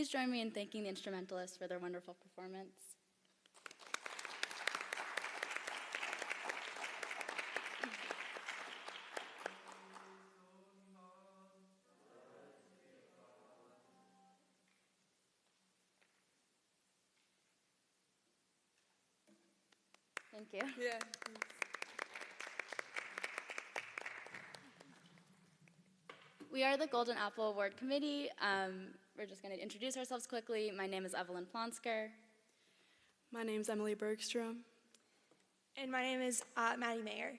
Please join me in thanking the instrumentalists for their wonderful performance. Thank you. Yeah. We are the Golden Apple Award Committee. We're just going to introduce ourselves quickly. My name is Evelyn Plonsker. My name's Emily Bergstrom. And my name is Maddie Mayer.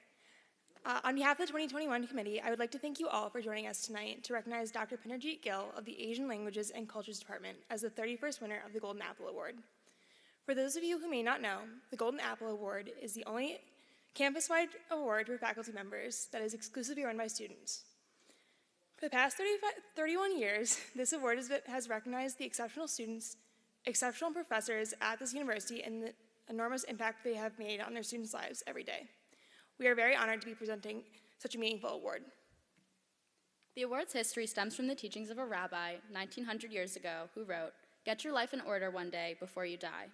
On behalf of the 2021 committee, I would like to thank you all for joining us tonight to recognize Dr. Pinarjeet Gill of the Asian Languages and Cultures Department as the 31st winner of the Golden Apple Award. For those of you who may not know, the Golden Apple Award is the only campus-wide award for faculty members that is exclusively run by students. For the past 31 years, this award has recognized the exceptional students, exceptional professors at this university, and the enormous impact they have made on their students' lives every day. We are very honored to be presenting such a meaningful award. The award's history stems from the teachings of a rabbi 1900 years ago who wrote, "Get your life in order one day before you die."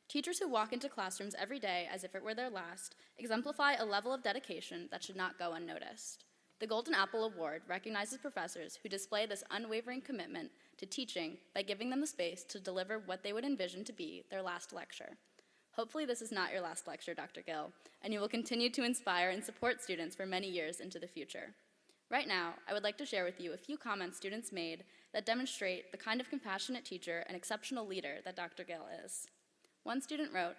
Teachers who walk into classrooms every day as if it were their last exemplify a level of dedication that should not go unnoticed. The Golden Apple Award recognizes professors who display this unwavering commitment to teaching by giving them the space to deliver what they would envision to be their last lecture. Hopefully this is not your last lecture, Dr. Gill, and you will continue to inspire and support students for many years into the future. Right now, I would like to share with you a few comments students made that demonstrate the kind of compassionate teacher and exceptional leader that Dr. Gill is. One student wrote,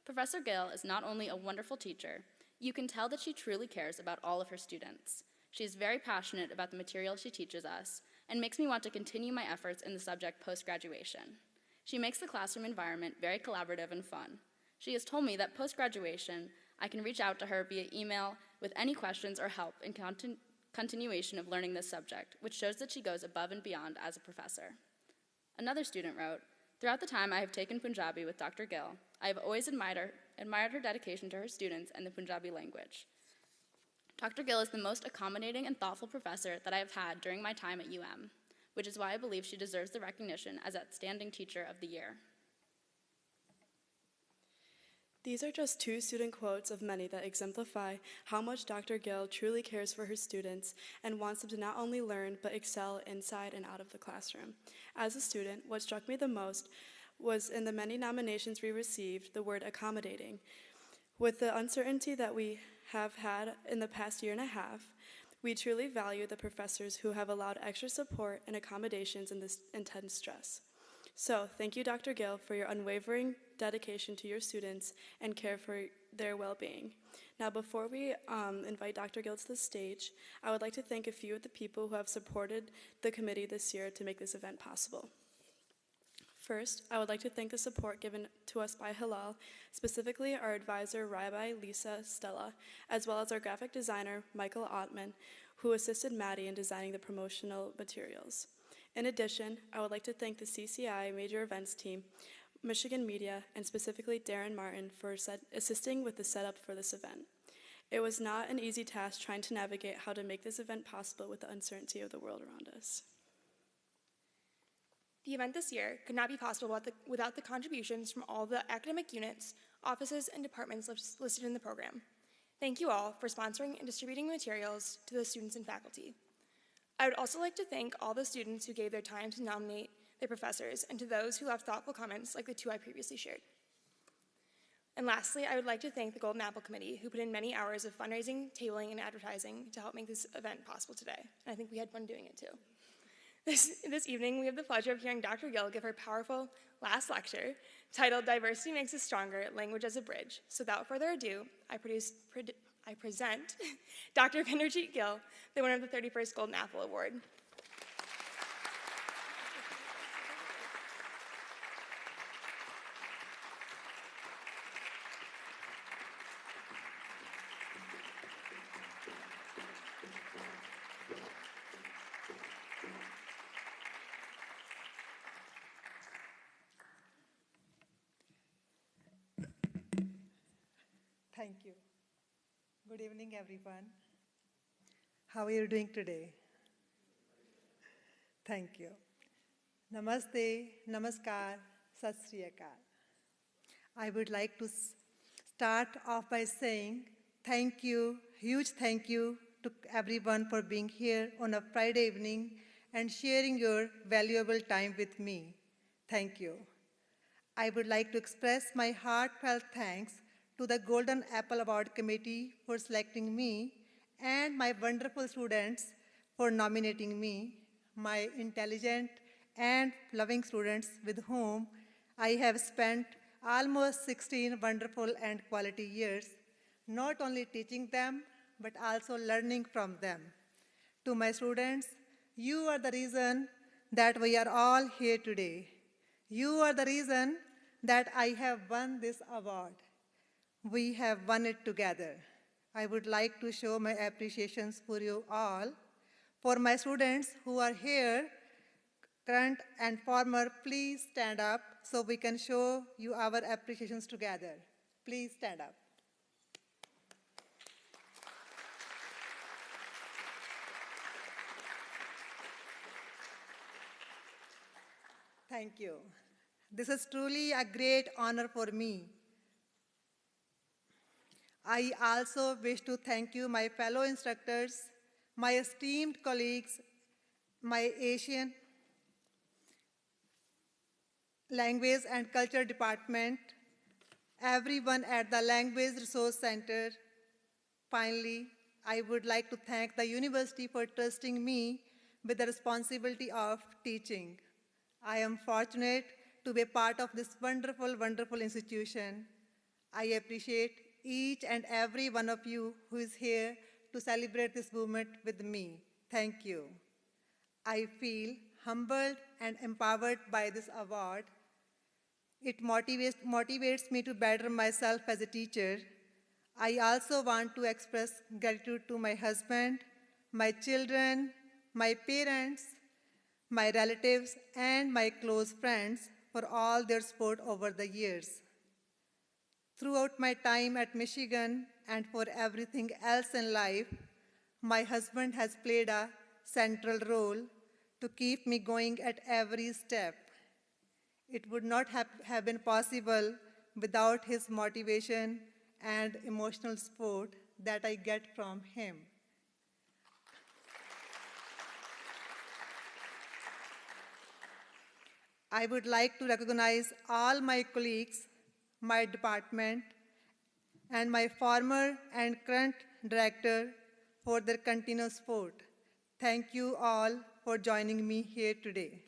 "Professor Gill is not only a wonderful teacher, you can tell that she truly cares about all of her students. She is very passionate about the material she teaches us and makes me want to continue my efforts in the subject post-graduation. She makes the classroom environment very collaborative and fun. She has told me that post-graduation, I can reach out to her via email with any questions or help in continuation of learning this subject, which shows that she goes above and beyond as a professor." Another student wrote, "Throughout the time I have taken Punjabi with Dr. Gill, I have always admired her dedication to her students and the Punjabi language. Dr. Gill is the most accommodating and thoughtful professor that I have had during my time at UM, which is why I believe she deserves the recognition as Outstanding Teacher of the Year." These are just two student quotes of many that exemplify how much Dr. Gill truly cares for her students and wants them to not only learn, but excel inside and out of the classroom. As a student, what struck me the most was in the many nominations we received, the word accommodating. With the uncertainty that we have had in the past year and a half, we truly value the professors who have allowed extra support and accommodations in this intense stress. So, thank you, Dr. Gill, for your unwavering dedication to your students and care for their well-being. Now, before we invite Dr. Gill to the stage, I would like to thank a few of the people who have supported the committee this year to make this event possible. First, I would like to thank the support given to us by Hillel, specifically our advisor, Rabbi Lisa Stella, as well as our graphic designer, Michael Ottman, who assisted Maddie in designing the promotional materials. In addition, I would like to thank the CCI Major Events team, Michigan Media, and specifically Darren Martin for assisting with the setup for this event. It was not an easy task trying to navigate how to make this event possible with the uncertainty of the world around us. The event this year could not be possible without the contributions from all the academic units, offices, and departments listed in the program. Thank you all for sponsoring and distributing materials to the students and faculty. I would also like to thank all the students who gave their time to nominate their professors and to those who left thoughtful comments like the two I previously shared. And lastly, I would like to thank the Golden Apple Committee who put in many hours of fundraising, tabling, and advertising to help make this event possible today. And I think we had fun doing it too. This evening, we have the pleasure of hearing Dr. Gill give her powerful last lecture titled "Diversity Makes Us Stronger, Language as a Bridge." So without further ado, I present Dr. Pinarjeet Gill, the winner of the 31st Golden Apple Award. Thank you. Good evening, everyone. How are you doing today? Thank you. Namaste, Namaskar, Sat Sri Akal. I would like to start off by saying thank you, huge thank you to everyone for being here on a Friday evening and sharing your valuable time with me. Thank you. I would like to express my heartfelt thanks to the Golden Apple Award Committee for selecting me and my wonderful students for nominating me, my intelligent and loving students with whom I have spent almost 16 wonderful and quality years, not only teaching them, but also learning from them. To my students, you are the reason that we are all here today. You are the reason that I have won this award. We have won it together. I would like to show my appreciations for you all. For my students who are here, current and former, please stand up so we can show you our appreciations together. Please stand up. Thank you. This is truly a great honor for me. I also wish to thank you, my fellow instructors, my esteemed colleagues, my Asian Language and Culture Department, everyone at the Language Resource Center. Finally, I would like to thank the university for trusting me with the responsibility of teaching. I am fortunate to be a part of this wonderful, wonderful institution. I appreciate each and every one of you who is here to celebrate this movement with me. Thank you. I feel humbled and empowered by this award. It motivates me to better myself as a teacher. I also want to express gratitude to my husband, my children, my parents, my relatives, and my close friends for all their support over the years. Throughout my time at Michigan and for everything else in life, my husband has played a central role to keep me going at every step. It would not have been possible without his motivation and emotional support that I get from him. I would like to recognize all my colleagues, my department, and my former and current director for their continuous support. Thank you all for joining me here today.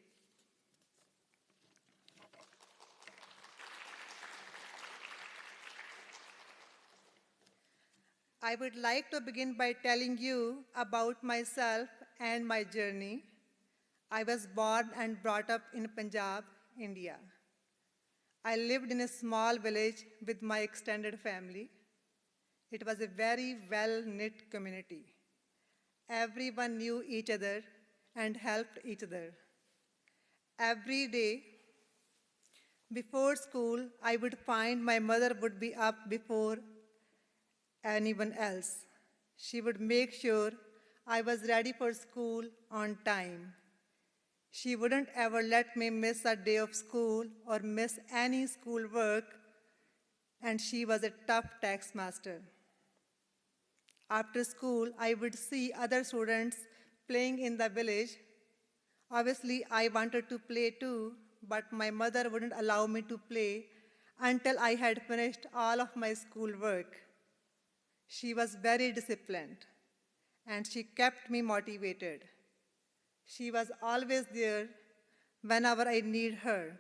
I would like to begin by telling you about myself and my journey. I was born and brought up in Punjab, India. I lived in a small village with my extended family. It was a very well-knit community. Everyone knew each other and helped each other. Every day before school, I would find my mother would be up before anyone else. She would make sure I was ready for school on time. She wouldn't ever let me miss a day of school or miss any school work, and she was a tough taskmaster. After school, I would see other students playing in the village. Obviously, I wanted to play too, but my mother wouldn't allow me to play until I had finished all of my schoolwork. She was very disciplined, and she kept me motivated. She was always there whenever I need her,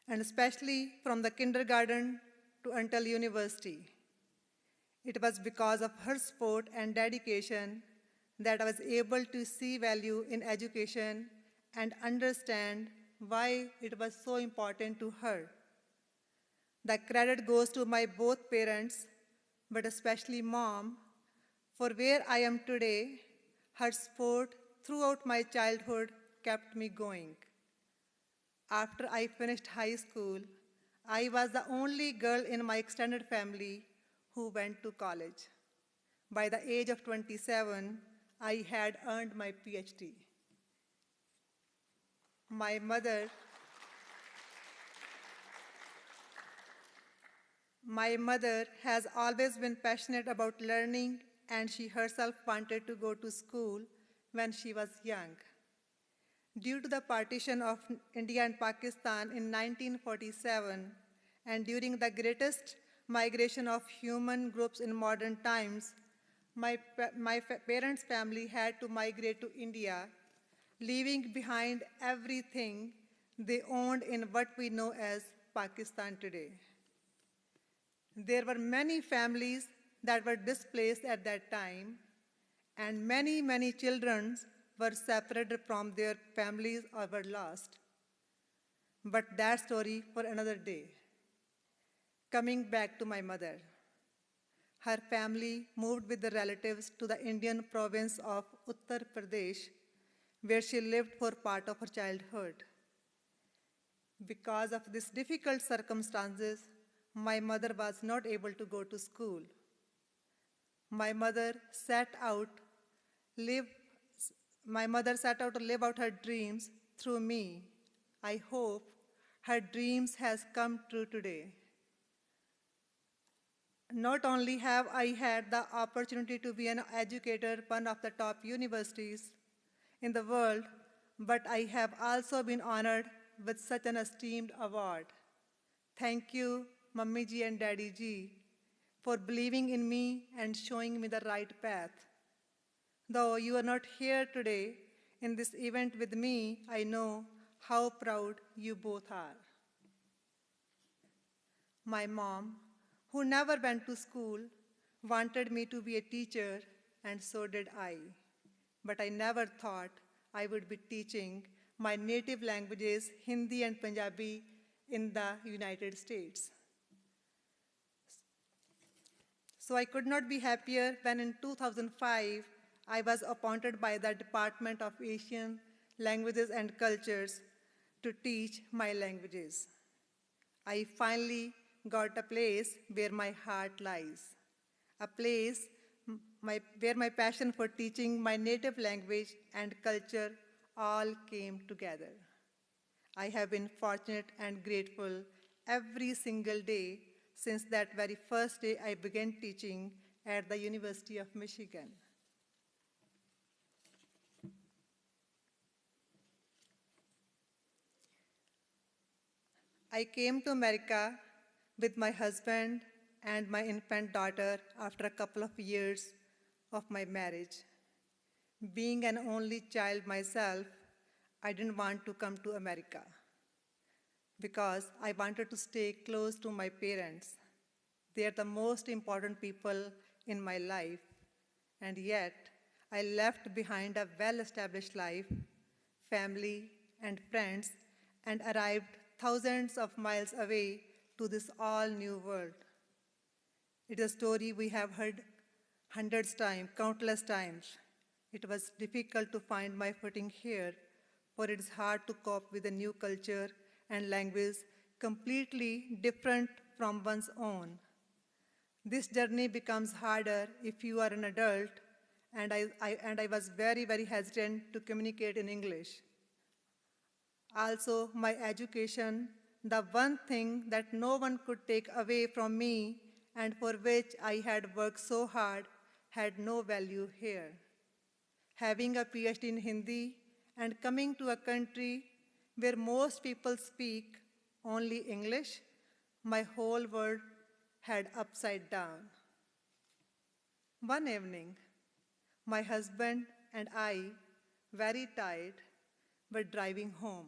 and especially from the kindergarten to until university. It was because of her support and dedication that I was able to see value in education and understand why it was so important to her. The credit goes to my both parents, but especially Mom, for where I am today. Her support throughout my childhood kept me going. After I finished high school, I was the only girl in my extended family who went to college. By the age of 27, I had earned my PhD. My mother My mother has always been passionate about learning, and she herself wanted to go to school when she was young. Due to the partition of India and Pakistan in 1947, and during the greatest migration of human groups in modern times, my parents' family had to migrate to India, leaving behind everything they owned in what we know as Pakistan today. There were many families that were displaced at that time, and many children were separated from their families or were lost. But that story for another day. Coming back to my mother, her family moved with the relatives to the Indian province of Uttar Pradesh, where she lived for part of her childhood. Because of these difficult circumstances, my mother was not able to go to school. My mother set out live my mother set out to live out her dreams through me. I hope her dreams has come true today. Not only have I had the opportunity to be an educator at one of the top universities in the world, but I have also been honored with such an esteemed award. Thank you, Mummy ji and Daddy ji, for believing in me and showing me the right path. Though you are not here today in this event with me, I know how proud you both are. My mom, who never went to school, wanted me to be a teacher, and so did I. But I never thought I would be teaching my native languages, Hindi and Punjabi, in the United States. So I could not be happier when in 2005, I was appointed by the Department of Asian Languages and Cultures to teach my languages. I finally got a place where my heart lies, a place where my passion for teaching my native language and culture all came together. I have been fortunate and grateful every single day since that very first day I began teaching at the University of Michigan. I came to America with my husband and my infant daughter after a couple of years of my marriage. Being an only child myself, I didn't want to come to America because I wanted to stay close to my parents. They are the most important people in my life, and yet I left behind a well-established life, family, and friends, and arrived thousands of miles away to this all-new world. It is a story we have heard hundreds times, countless times. It was difficult to find my footing here, for it is hard to cope with a new culture and language completely different from one's own. This journey becomes harder if you are an adult, and I was very hesitant to communicate in English. Also, my education, the one thing that no one could take away from me and for which I had worked so hard, had no value here. Having a PhD in Hindi and coming to a country where most people speak only English, my whole world had upside down. One evening, my husband and I, very tired, were driving home.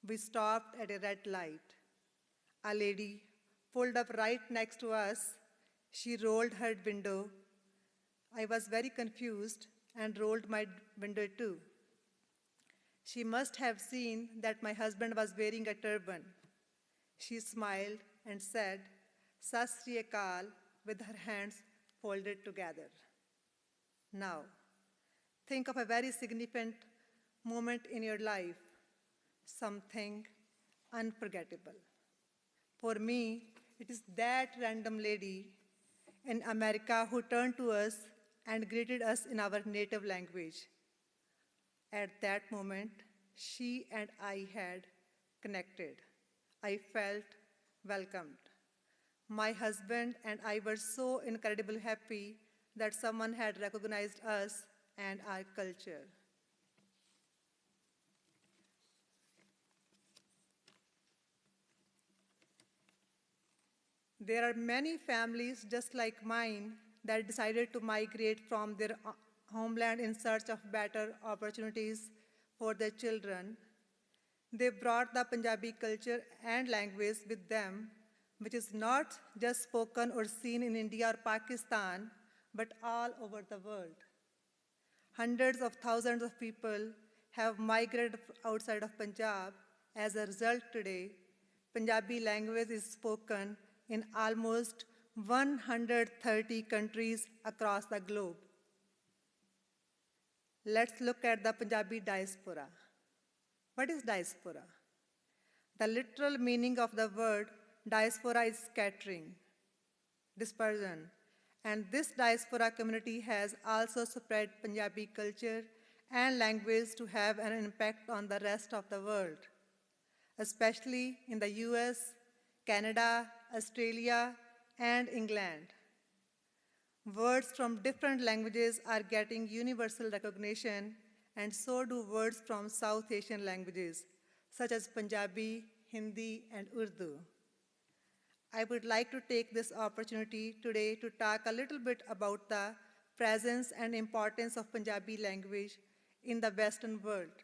We stopped at a red light. A lady pulled up right next to us. She rolled her window. I was very confused and rolled my window too. She must have seen that my husband was wearing a turban. She smiled and said, "Sat Sri Akal," with her hands folded together. Now, think of a very significant moment in your life, something unforgettable. For me, it is that random lady in America who turned to us and greeted us in our native language. At that moment, she and I had connected. I felt welcomed. My husband and I were so incredibly happy that someone had recognized us and our culture. There are many families just like mine that decided to migrate from their homeland in search of better opportunities for their children. They brought the Punjabi culture and language with them, which is not just spoken or seen in India or Pakistan, but all over the world. Hundreds of thousands of people have migrated outside of Punjab. As a result, today, Punjabi language is spoken in almost 130 countries across the globe. Let's look at the Punjabi diaspora. What is diaspora? The literal meaning of the word diaspora is scattering, dispersion, and this diaspora community has also spread Punjabi culture and language to have an impact on the rest of the world, especially in the US, Canada, Australia, and England. Words from different languages are getting universal recognition, and so do words from South Asian languages, such as Punjabi, Hindi, and Urdu. I would like to take this opportunity today to talk a little bit about the presence and importance of Punjabi language in the Western world.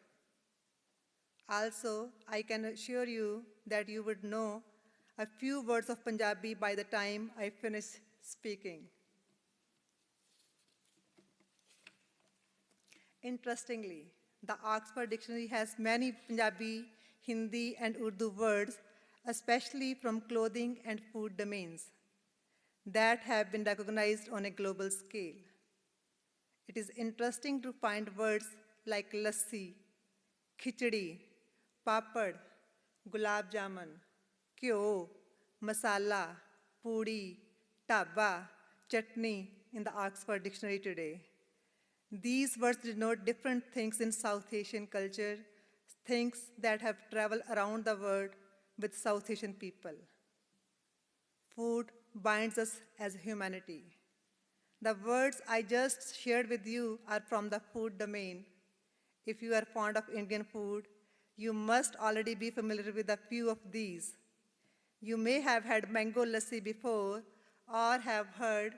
Also, I can assure you that you would know a few words of Punjabi by the time I finish speaking. Interestingly, the Oxford Dictionary has many Punjabi, Hindi, and Urdu words, especially from clothing and food domains, that have been recognized on a global scale. It is interesting to find words like lassi, khichdi, papad, gulab jamun, kyo, masala, puri, taba, chutney in the Oxford Dictionary today. These words denote different things in South Asian culture, things that have traveled around the world with South Asian people. Food binds us as humanity. The words I just shared with you are from the food domain. If you are fond of Indian food, you must already be familiar with a few of these. You may have had mango lassi before or have heard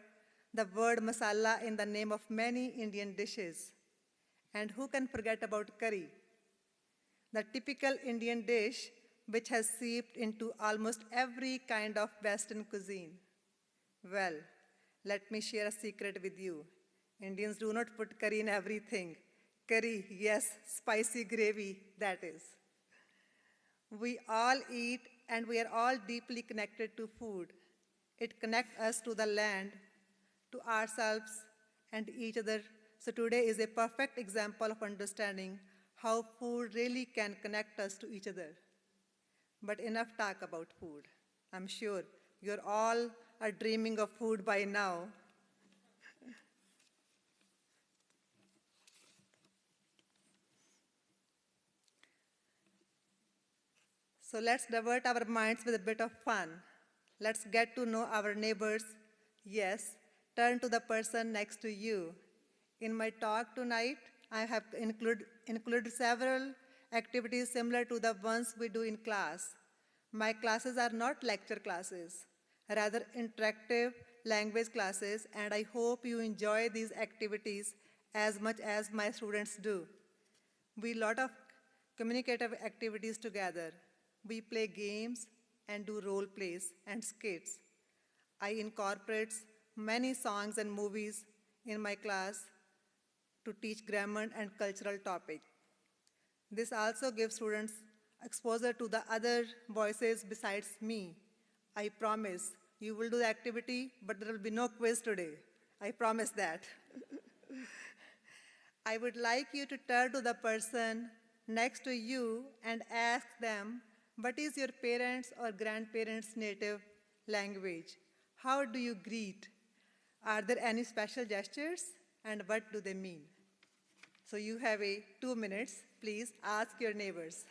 the word masala in the name of many Indian dishes. And who can forget about curry? The typical Indian dish which has seeped into almost every kind of Western cuisine. Well, let me share a secret with you. Indians do not put curry in everything. Curry, yes, spicy gravy, that is. We all eat and we are all deeply connected to food. It connects us to the land, to ourselves, and each other. So today is a perfect example of understanding how food really can connect us to each other. But enough talk about food. I'm sure you're all are dreaming of food by now. So let's divert our minds with a bit of fun. Let's get to know our neighbors. Yes, turn to the person next to you. In my talk tonight, I have included several activities similar to the ones we do in class. My classes are not lecture classes, rather interactive language classes, and I hope you enjoy these activities as much as my students do. We lot of communicative activities together. We play games and do role plays and skits. I incorporate many songs and movies in my class to teach grammar and cultural topics. This also gives students exposure to the other voices besides me. I promise you will do the activity, but there will be no quiz today. I promise that. I would like you to turn to the person next to you and ask them, what is your parents' or grandparents' native language? How do you greet? Are there any special gestures? And what do they mean? So you have 2 minutes Please ask your neighbors.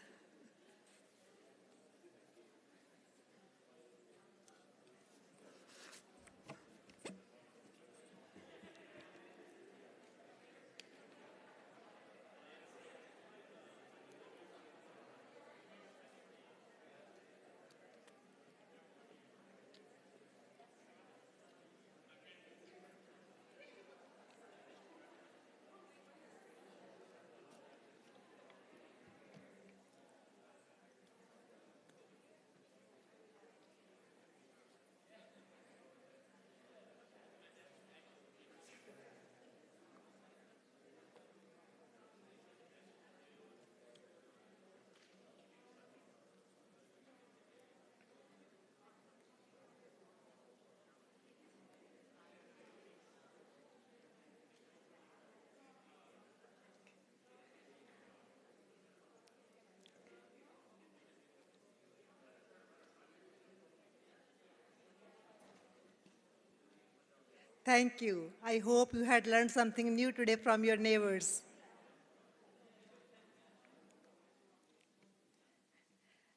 Thank you. I hope you had learned something new today from your neighbors.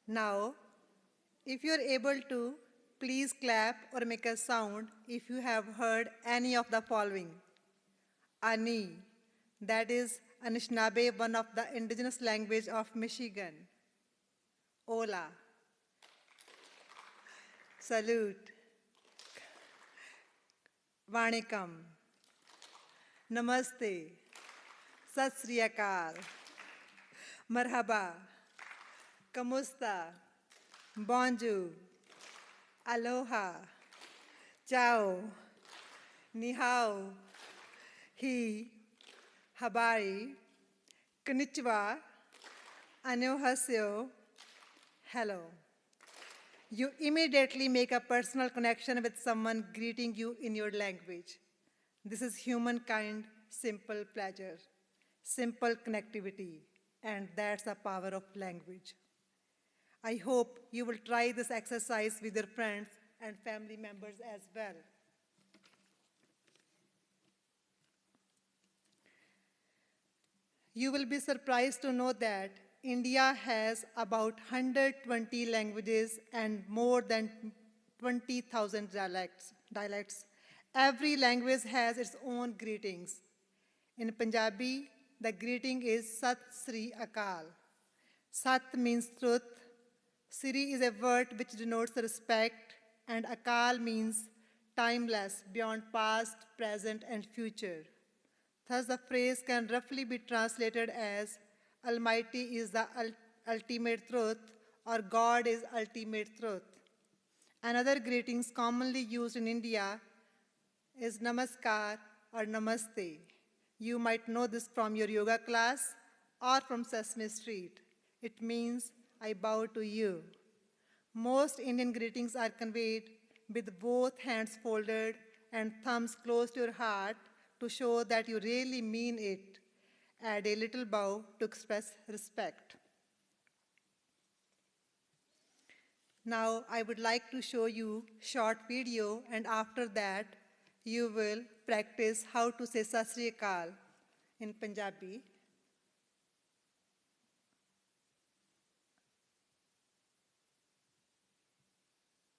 Now, if you are able to, please clap or make a sound if you have heard any of the following. Ani, that is Anishinaabe, one of the indigenous language of Michigan. Ola, salute. Vanakkam, namaste, sat sri akal, marhaba, kamusta, bonjour, aloha, ciao, ni hao, hi, habari, konnichiwa, annyeonghaseyo, hello. You immediately make a personal connection with someone greeting you in your language. This is humankind, simple pleasure, simple connectivity, and that's the power of language. I hope you will try this exercise with your friends and family members as well. You will be surprised to know that India has about 120 languages and more than 20,000 dialects. Every language has its own greetings. In Punjabi, the greeting is Sat Sri Akal. Sat means truth, Sri is a word which denotes respect, and Akal means timeless, beyond past, present, and future. Thus, the phrase can roughly be translated as Almighty is the ultimate truth, or God is ultimate truth. Another greetings commonly used in India is Namaskar or Namaste. You might know this from your yoga class or from Sesame Street. It means, I bow to you. Most Indian greetings are conveyed with both hands folded and thumbs close to your heart to show that you really mean it. Add a little bow to express respect. Now, I would like to show you a short video, and after that, you will practice how to say Sat Sri Akal in Punjabi.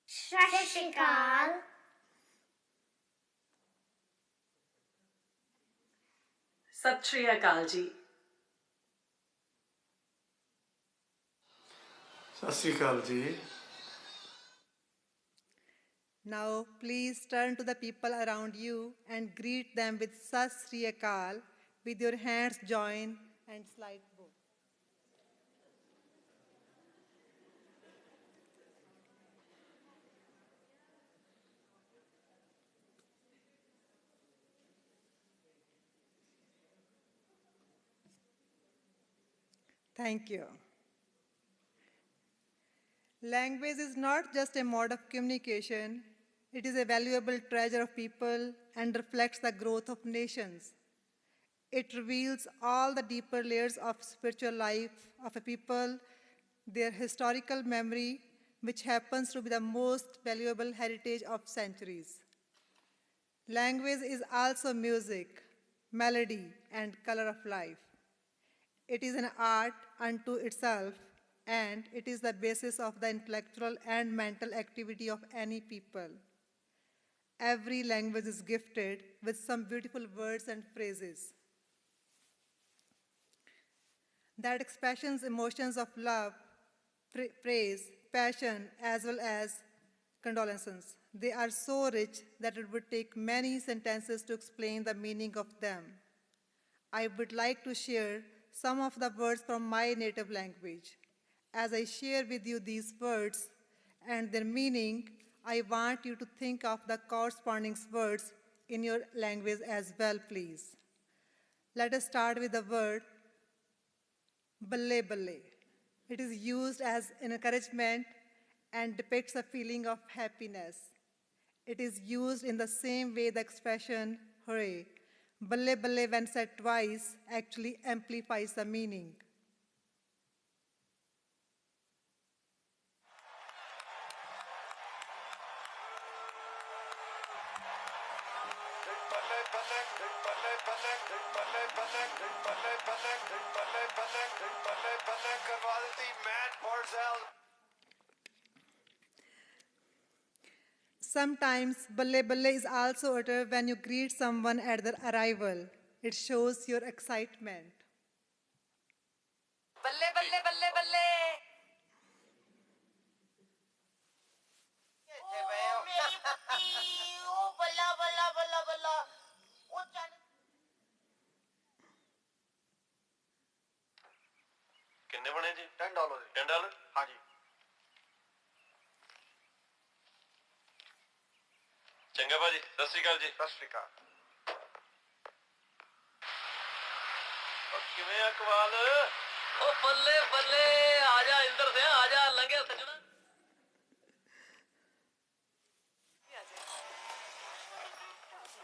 ਸਤਿ ਸ਼੍ਰੀ ਅਕਾਲ ਸਤਿ ਸ਼੍ਰੀ ਅਕਾਲ ਜੀ ਸਤਿ ਸ਼੍ਰੀ ਅਕਾਲ ਜੀ Now, please turn to the people around you and greet them with Sat Sri Akal with your hands joined and slight bow. Thank you. Language is not just a mode of communication, it is a valuable treasure of people and reflects the growth of nations. It reveals all the deeper layers of spiritual life of a people, their historical memory, which happens to be the most valuable heritage of centuries. Language is also music, melody, and color of life. It is an art unto itself, and it is the basis of the intellectual and mental activity of any people. Every language is gifted with some beautiful words and phrases that expressions emotions of love, praise, passion, as well as condolences. They are so rich that it would take many sentences to explain the meaning of them. I would like to share some of the words from my native language. As I share with you these words and their meaning, I want you to think of the corresponding words in your language as well, please. Let us start with the word balle balle. It is used as an encouragement and depicts a feeling of happiness. It is used in the same way the expression hooray, balle balle when said twice actually amplifies the meaning. Sometimes balle balle is also uttered when you greet someone at their arrival. It shows your excitement. ਬੱਲੇ ਬੱਲੇ ਬੱਲੇ ਬੱਲੇ ਉਹ ਮੇਰੀ ਪੁੱਤੀ ਉਹ ਬੱਲਾ ਬੱਲਾ ਬੱਲਾ ਬੱਲਾ ਉਹ ਚੱਲ ਕਿੰਨੇ ਬਣੇ ਜੀ $10 $10 ਹਾਂਜੀ ਚੰਗਾ ਭਾਜੀ ਸਤਿ ਸ਼੍ਰੀ ਅਕਾਲ ਜੀ ਸਤਿ ਸ਼੍ਰੀ ਅਕਾਲ ਉਹ ਕਿਵੇਂ ਆ ਕਵਾਲ ਉਹ ਬੱਲੇ ਬੱਲੇ ਆ ਜਾ ਇੰਦਰ ਸਿਆ ਆ ਜਾ ਲੰਘਿਆ ਸੱਜਣਾ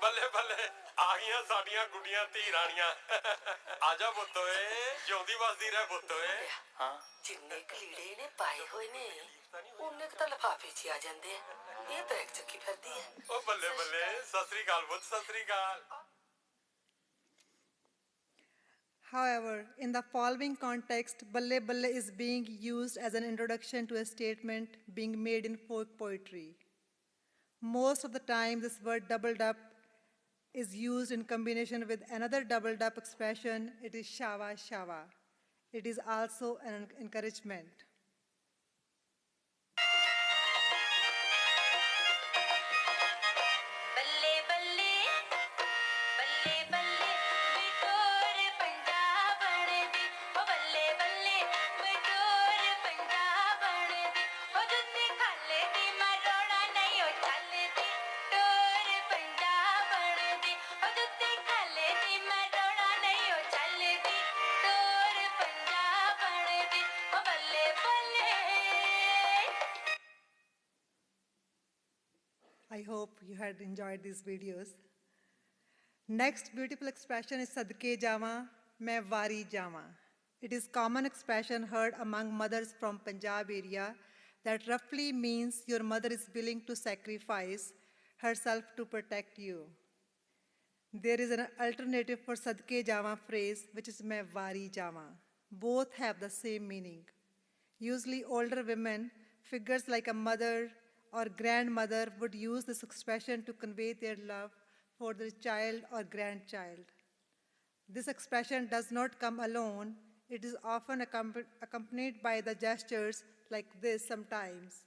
ਬੱਲੇ ਬੱਲੇ ਆ ਗਈਆਂ ਸਾਡੀਆਂ ਗੁੱਡੀਆਂ ਧੀ ਰਾਣੀਆਂ ਆ ਜਾ ਪੁੱਤ ਓਏ ਜਿਉਂਦੀ ਵਸਦੀ ਰਹਿ ਪੁੱਤ ਓਏ ਹਾਂ ਜਿੰਨੇ ਕਲੀੜੇ ਨੇ ਪਾਏ ਹੋਏ ਨੇ ਉਹਨੇ ਤਾਂ ਲਿਫਾਫੇ 'ਚ ਆ ਜਾਂਦੇ ਆ ਇਹ ਬੈਗ ਚੱਕੀ ਫਿਰਦੀ ਹੈ ਉਹ ਬੱਲੇ ਬੱਲੇ ਸਤਿ ਸ਼੍ਰੀ ਅਕਾਲ ਪੁੱਤ ਸਤਿ ਸ਼੍ਰੀ ਅਕਾਲ However, in the following context, balle balle is being used as an introduction to a statement being made in folk poetry. Most of the time, this word doubled up is used in combination with another doubled up expression. It is shava shava. It is also an encouragement. ਬੱਲੇ ਬੱਲੇ ਬੱਲੇ ਬੱਲੇ ਬਿਟੋਰ ਪੰਜਾਬਣ ਦੀ ਉਹ ਬੱਲੇ ਬੱਲੇ ਬਿਟੋਰ ਪੰਜਾਬਣ ਦੀ ਉਹ ਜੁੱਤੀ ਖਾਲੇ ਦੀ ਮਰੋੜਾ ਨਹੀਂ ਉਹ ਚੱਲਦੀ ਟੋਰ ਪੰਜਾਬਣ ਦੀ ਉਹ ਜੁੱਤੀ ਖਾਲੇ ਦੀ ਮਰੋੜਾ ਨਹੀਂ ਉਹ ਚੱਲਦੀ ਟੋਰ ਪੰਜਾਬਣ ਦੀ ਉਹ ਬੱਲੇ ਬੱਲੇ I hope you had enjoyed these videos. Next beautiful expression is sadke jawa, main wari jawa. It is common expression heard among mothers from Punjab area that roughly means your mother is willing to sacrifice herself to protect you. There is an alternative for sadke jawa phrase which is main wari jawa. Both have the same meaning. Usually older women, figures like a mother or grandmother would use this expression to convey their love for their child or grandchild. This expression does not come alone. It is often accompanied by the gestures like this sometimes.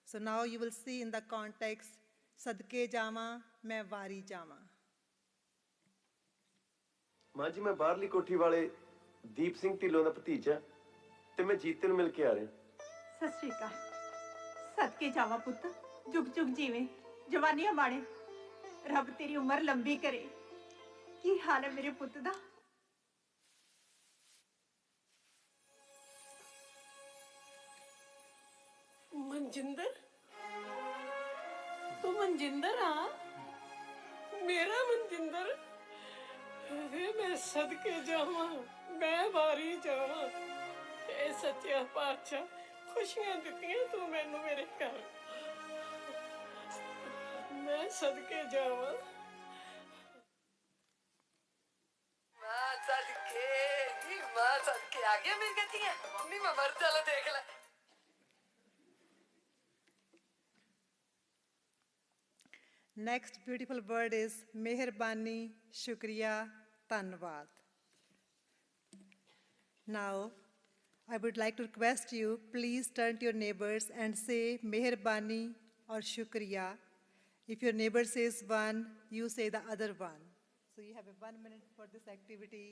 So now you will see in the context, sadke jama, main wari jama. ਮਾਂ ਜੀ ਮੈਂ ਬਾਹਰਲੀ ਕੋਠੀ ਵਾਲੇ ਦੀਪ ਸਿੰਘ ਢਿੱਲੋਂ ਦਾ ਭਤੀਜਾ ਤੇ ਮੈਂ ਜੀਤੇ ਨੂੰ ਮਿਲ ਕੇ ਆ ਰਿਹਾ ਸਤਿ ਸ਼੍ਰੀ ਅਕਾਲ ਸਦਕੇ ਜਾਵਾ ਪੁੱਤ ਜੁਗ ਜੁਗ ਜੀਵੇਂ ਜਵਾਨੀਆਂ ਮਾਣੇ ਰੱਬ ਤੇਰੀ ਉਮਰ ਲੰਬੀ ਕਰੇ ਕੀ ਹਾਲ ਹੈ ਮੇਰੇ ਪੁੱਤ ਦਾ ਮਨਜਿੰਦਰ ਤੂੰ ਮਨਜਿੰਦਰ ਆ ਮੇਰਾ ਮਨਜਿੰਦਰ ਵੇ ਮੈਂ ਸਦਕੇ ਜਾਵਾਂ ਮੈਂ ਵਾਰੀ ਜਾਵਾਂ ਇਹ ਸੱਚਿਆ ਪਾਤਸ਼ਾਹ ਖੁਸ਼ੀਆਂ ਦਿੱਤੀਆਂ ਤੂੰ ਮੈਨੂੰ ਮੇਰੇ ਘਰ ਮੈਂ ਸਦਕੇ ਜਾਵਾਂ मां सदके आ गया मेरी गतियां मम्मी मैं मर चला देख ले Next beautiful word is Meherbani, Shukriya, Tanwad. Now, I would like to request you, please turn to your neighbors and say Meherbani or Shukriya. If your neighbor says one, you say the other one. So you have 1 minute for this activity.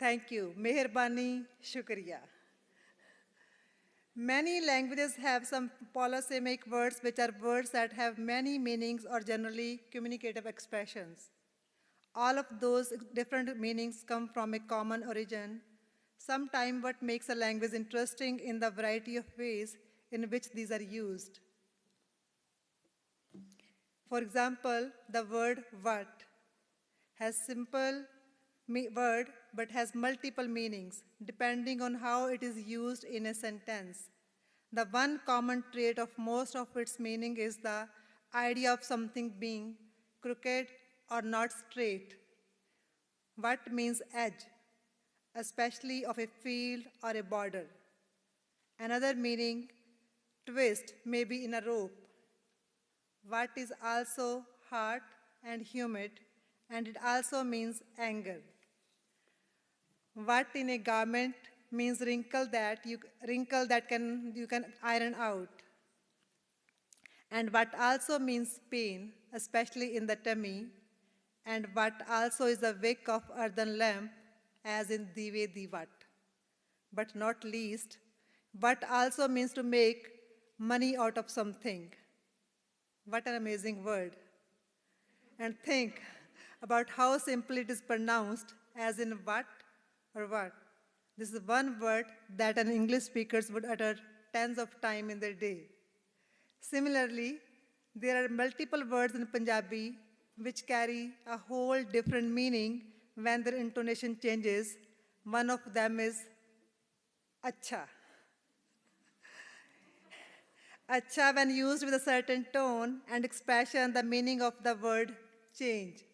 Thank you. Meherbani, Shukriya. Many languages have some polysemic words, which are words that have many meanings or generally communicative expressions. All of those different meanings come from a common origin. Sometimes what makes a language interesting in the variety of ways in which these are used. For example, the word what has simple word but has multiple meanings depending on how it is used in a sentence. The one common trait of most of its meaning is the idea of something being crooked or not straight. What means edge, especially of a field or a border. Another meaning, twist, may be in a rope. What is also hot and humid, and it also means anger. What in a garment means wrinkle that you can iron out. And what also means pain, especially in the tummy, and what also is a wick of earthen lamp, as in dive divat. But not least, what also means to make money out of something. What an amazing word. And think about how simple it is pronounced, as in what or what. This is one word that an English speakers would utter tens of times in their day. Similarly, there are multiple words in Punjabi which carry a whole different meaning when their intonation changes. One of them is acha. Acha, when used with a certain tone and expression, the meaning of the word change.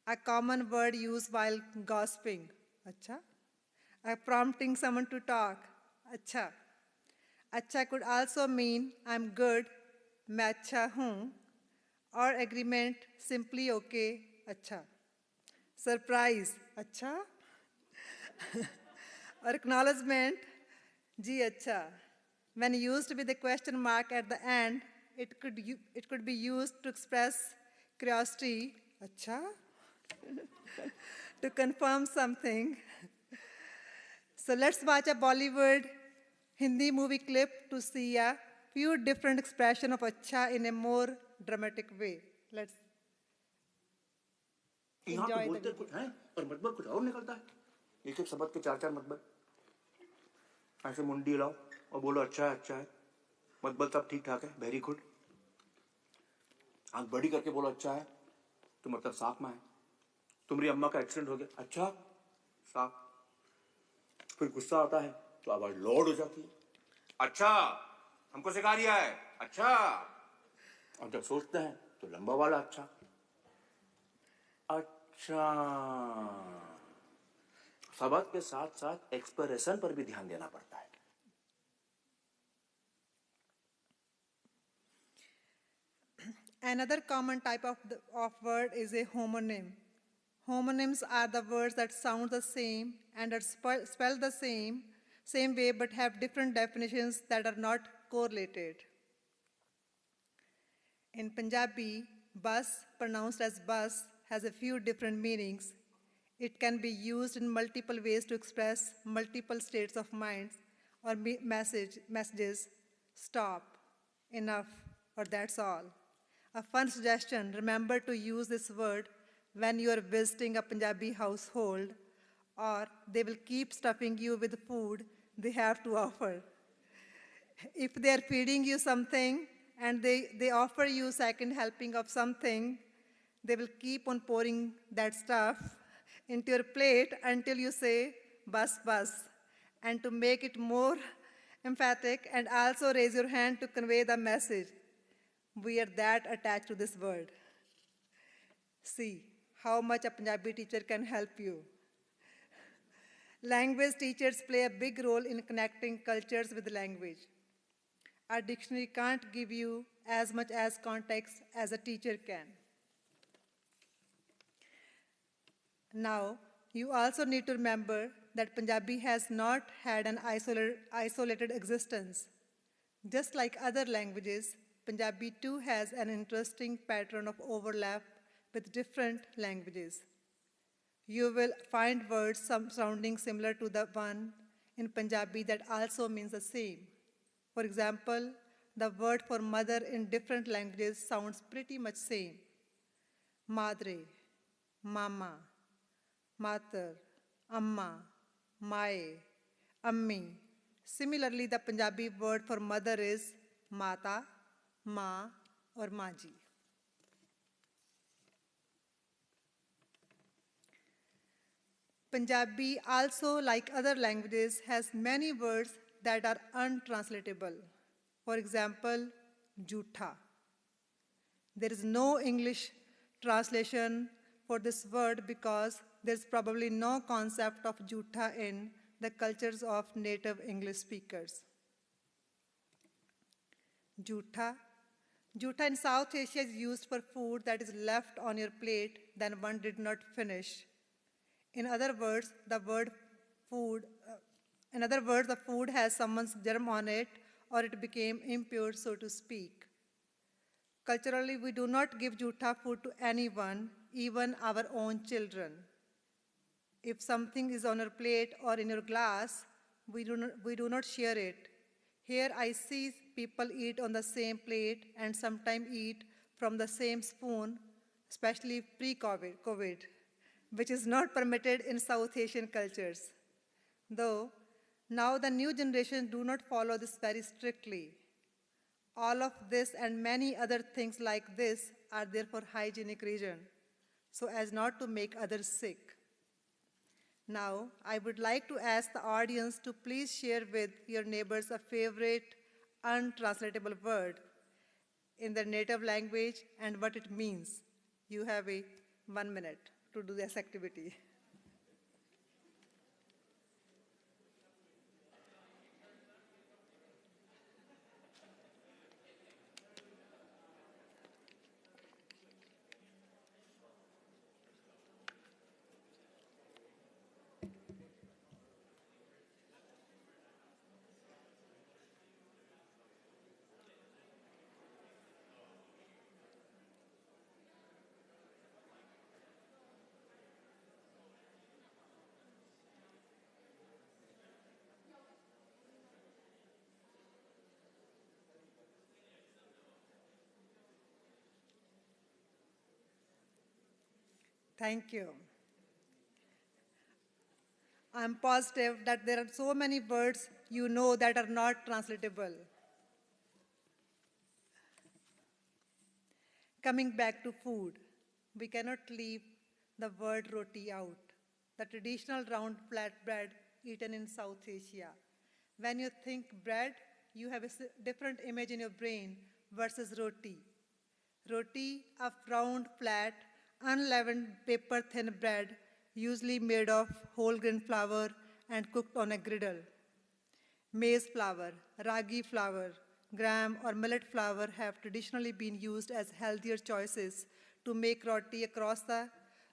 A common word used while gossiping, acha. Prompting someone to talk, acha. Acha could also mean I'm good, मैं अच्छा हूँ, or agreement, simply okay, acha. Surprise, acha. Or acknowledgement, ji acha. When used with a question mark at the end, it could be used to express curiosity, acha, to confirm something. So let's watch a Bollywood Hindi movie clip to see a few different expressions of acha in a more dramatic way. Let's यहाँ तो enjoy the बोलते video. कुछ हैं और मतलब कुछ और निकलता है एक एक शब्द के चार चार मतलब ऐसे मुंडी हिलाओ और बोलो अच्छा है मतलब सब ठीक ठाक है वेरी गुड आंख बड़ी करके बोलो अच्छा है तो मतलब साफ में है तुम्हारी अम्मा का एक्सीडेंट हो गया अच्छा साफ फिर गुस्सा आता है तो आवाज लॉर्ड हो जाती है अच्छा हमको सिखा दिया है अच्छा और जब सोचते हैं तो लंबा वाला अच्छा अच्छा शब्द के साथ साथ एक्सप्रेशन पर भी ध्यान देना पड़ता है Another common type of word is a homonym. Homonyms are the words that sound the same and are spelled the same way but have different definitions that are not correlated. In Punjabi, bus, pronounced as bus, has a few different meanings. It can be used in multiple ways to express multiple states of mind or messages, stop, enough, or that's all. A fun suggestion, remember to use this word when you are visiting a Punjabi household or they will keep stuffing you with food they have to offer. If they are feeding you something and they offer you second helping of something, they will keep on pouring that stuff into your plate until you say, bas bas. And to make it more emphatic and also raise your hand to convey the message. We are that attached to this word. See how much a Punjabi teacher can help you. Language teachers play a big role in connecting cultures with language. A dictionary can't give you as much as context as a teacher can. Now, you also need to remember that Punjabi has not had an isolated existence. Just like other languages, Punjabi too has an interesting pattern of overlap with different languages. You will find words sounding similar to the one in Punjabi that also means the same. For example, the word for mother in different languages sounds pretty much same. Madre, mama, mater, amma, mae, ammi. Similarly, the Punjabi word for mother is mata, ma, or maji. Punjabi also, like other languages, has many words that are untranslatable. For example, jhootha. There is no English translation for this word because there's probably no concept of jhootha in the cultures of native English speakers. Jhootha. Jhootha in South Asia is used for food that is left on your plate then one did not finish. In other words, the food has someone's germ on it, or it became impure, so to speak. Culturally, we do not give jhootha food to anyone, even our own children. If something is on your plate or in your glass, we do not share it. Here I see people eat on the same plate and sometimes eat from the same spoon, especially pre-COVID, which is not permitted in South Asian cultures. Though, now the new generation do not follow this very strictly. All of this and many other things like this are there for hygienic reason, so as not to make others sick. Now, I would like to ask the audience to please share with your neighbors a favorite untranslatable word in their native language and what it means. You have 1 minute to do this activity. Thank you. I'm positive that there are so many words you know that are not translatable. Coming back to food, we cannot leave the word roti out, the traditional round flat bread eaten in South Asia. When you think bread, you have a different image in your brain versus roti. Roti, a round, flat, unleavened, paper-thin bread, usually made of whole grain flour and cooked on a griddle. Maize flour, ragi flour, gram or millet flour have traditionally been used as healthier choices to make roti across the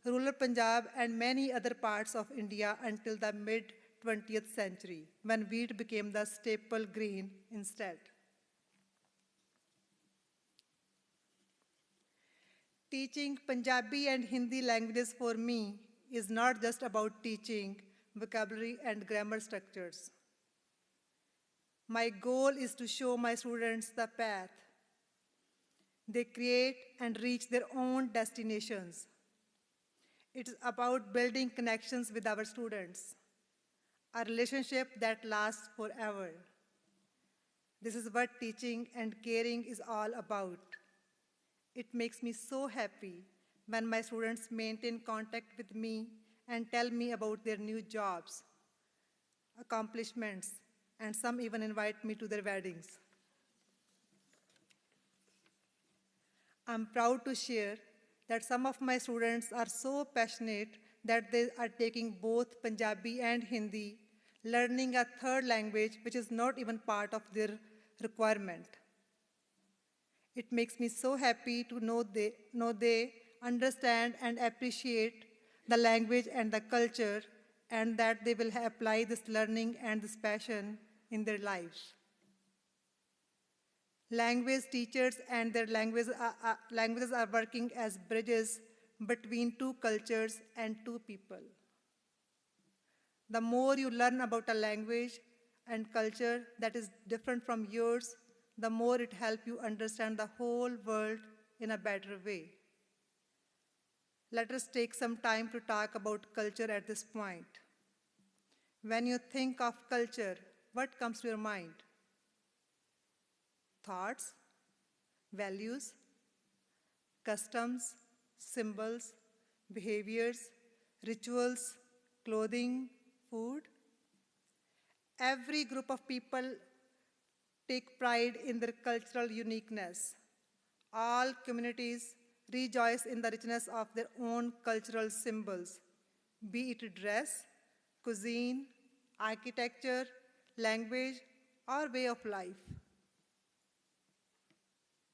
rural Punjab and many other parts of India until the mid-20th century, when wheat became the staple grain instead. Teaching Punjabi and Hindi languages for me is not just about teaching vocabulary and grammar structures. My goal is to show my students the path. They create and reach their own destinations. It's about building connections with our students, a relationship that lasts forever. This is what teaching and caring is all about. It makes me so happy when my students maintain contact with me and tell me about their new jobs, accomplishments, and some even invite me to their weddings. I'm proud to share that some of my students are so passionate that they are taking both Punjabi and Hindi, learning a third language which is not even part of their requirement. It makes me so happy to know they understand and appreciate the language and the culture, and that they will apply this learning and this passion in their lives. Language teachers and their languages are working as bridges between two cultures and two people. The more you learn about a language and culture that is different from yours, the more it helps you understand the whole world in a better way. Let us take some time to talk about culture at this point. When you think of culture, what comes to your mind? Thoughts, values, customs, symbols, behaviors, rituals, clothing, food. Every group of people take pride in their cultural uniqueness. All communities rejoice in the richness of their own cultural symbols, be it dress, cuisine, architecture, language, or way of life.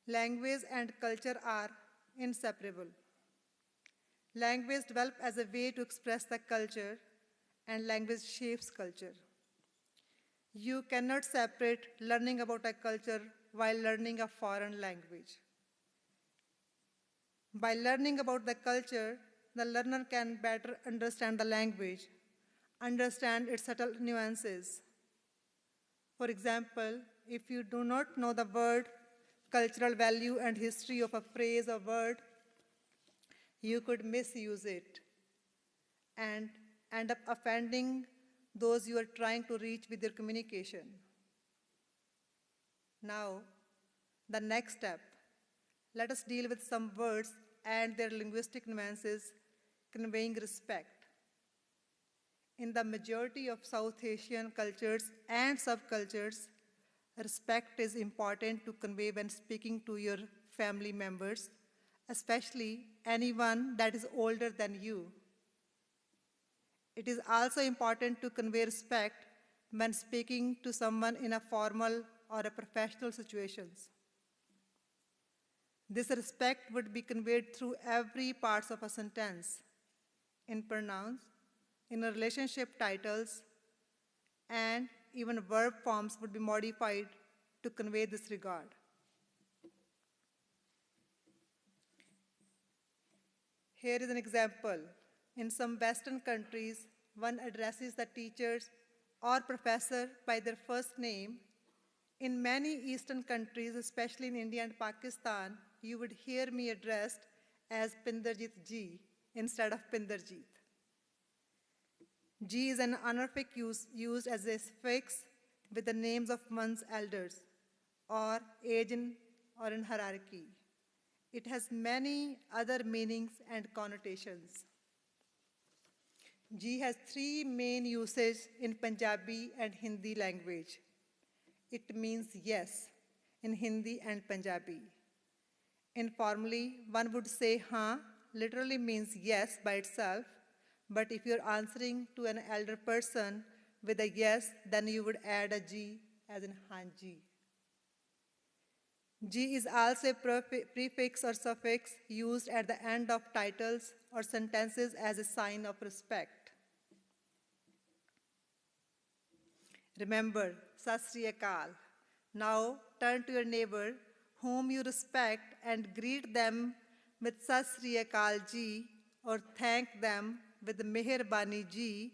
Language and culture are inseparable. Language develops as a way to express the culture, and language shapes culture. You cannot separate learning about a culture while learning a foreign language. By learning about the culture, the learner can better understand the language, understand its subtle nuances. For example, if you do not know the word, cultural value and history of a phrase or word, you could misuse it and end up offending those you are trying to reach with your communication. Now, the next step, let us deal with some words and their linguistic nuances conveying respect. In the majority of South Asian cultures and subcultures, respect is important to convey when speaking to your family members, especially anyone that is older than you. It is also important to convey respect when speaking to someone in a formal or a professional situations. This respect would be conveyed through every part of a sentence, in pronouns, in a relationship titles, and even verb forms would be modified to convey this regard. Here is an example. In some Western countries, one addresses the teachers or professor by their first name. In many Eastern countries, especially in India and Pakistan, you would hear me addressed as Pinderjit Ji instead of Pinderjit. Ji is an honorific used as a suffix with the names of one's elders or age or in hierarchy. It has many other meanings and connotations. Ji has three main usages in Punjabi and Hindi language. It means yes in Hindi and Punjabi. Informally, one would say haan, literally means yes by itself, but if you're answering to an elder person with a yes, then you would add a ji as in hanji. Ji is also a prefix or suffix used at the end of titles or sentences as a sign of respect. Remember, Sat Sri Akal. Now turn to your neighbor whom you respect and greet them with Sat Sri Akal Ji, or thank them with Meherbani Ji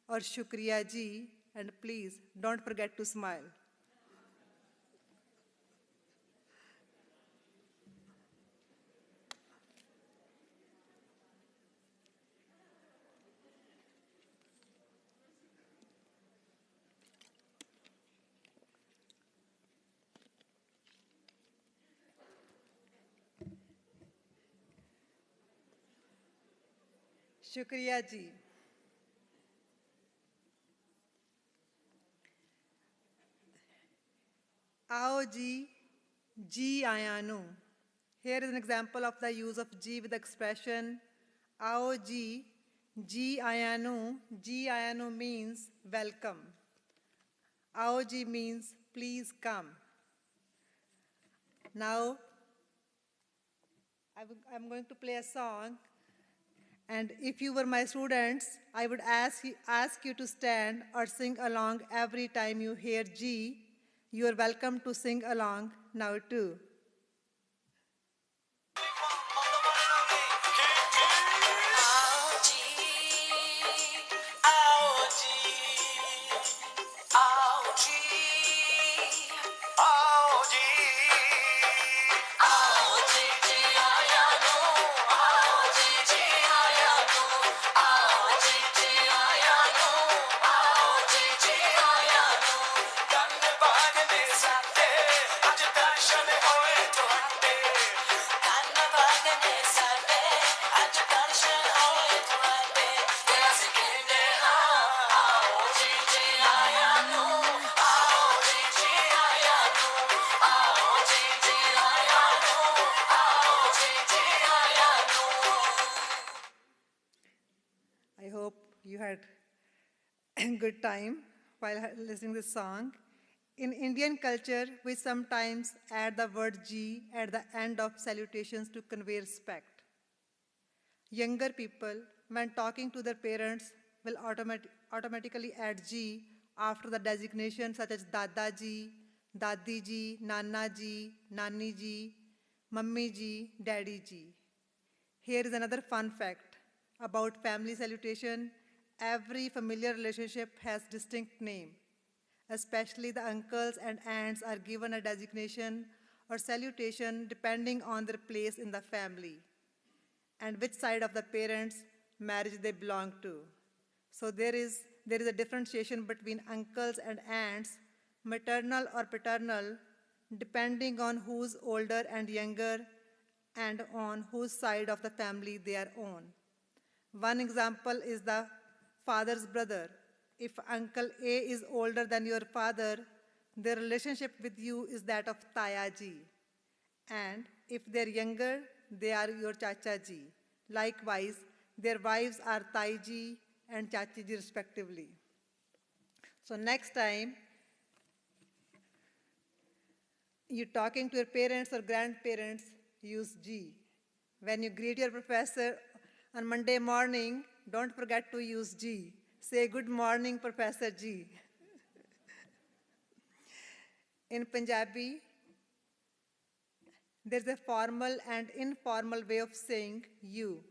or Shukriya Ji, and please don't forget to smile. Shukriya ji. Aao ji, ji ayanu. Here is an example of the use of ji with the expression Aao ji, ji ayanu. Ji ayanu means welcome. Aao ji means please come. Now, I'm going to play a song, and if you were my students, I would ask you to stand or sing along every time you hear G. You are welcome to sing along now too. I hope you had a good time while listening to this song. In Indian culture, we sometimes add the word G at the end of salutations to convey respect. Younger people, when talking to their parents, will automatically add G after the designation such as Dada ji, Dadi ji, Nana ji, Nani ji, Mummy ji, Daddy ji. Here is another fun fact about family salutation. Every familiar relationship has distinct name. Especially the uncles and aunts are given a designation or salutation depending on their place in the family and which side of the parents' marriage they belong to. So there is a differentiation between uncles and aunts, maternal or paternal, depending on who's older and younger and on whose side of the family they are on. One example is the father's brother. If Uncle A is older than your father, their relationship with you is that of Taya ji. And if they're younger, they are your Chacha ji. Likewise, their wives are Tai ji and Chachi ji respectively. So next time you're talking to your parents or grandparents, use G. When you greet your professor on Monday morning, don't forget to use G. Say, good morning, Professor G. In Punjabi, there's a formal and informal way of saying you.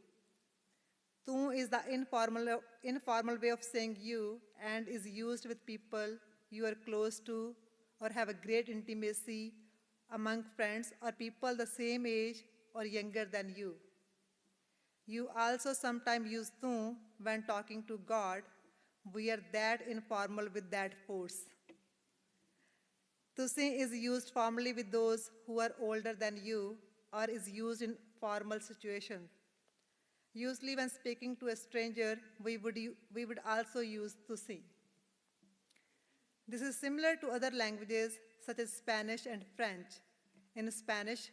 Tu is the informal way of saying you and is used with people you are close to or have a great intimacy among friends or people the same age or younger than you. You also sometimes use tu when talking to God. We are that informal with that force. Tusi is used formally with those who are older than you or is used in formal situations. Usually when speaking to a stranger, we would also use tusi. This is similar to other languages such as Spanish and French. In Spanish,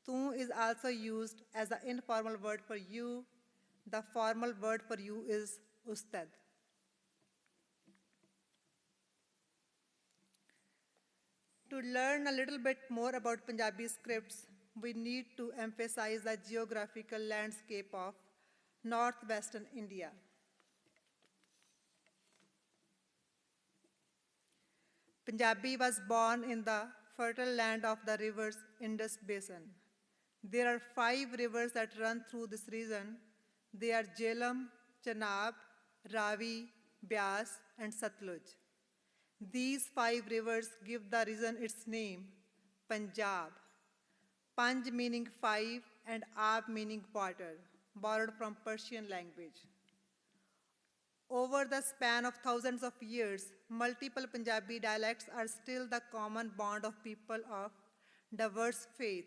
tu is also used as the informal word for you. The formal word for you is usted. To learn a little bit more about Punjabi scripts, we need to emphasize the geographical landscape of northwestern India. Punjabi was born in the fertile land of the rivers Indus Basin. There are 5 rivers that run through this region. They are Jhelum, Chenab, Ravi, Beas, and Satluj. These 5 rivers give the region its name, Punjab. Panj meaning 5 and Ab meaning water, borrowed from Persian language. Over the span of thousands of years, multiple Punjabi dialects are still the common bond of people of diverse faith,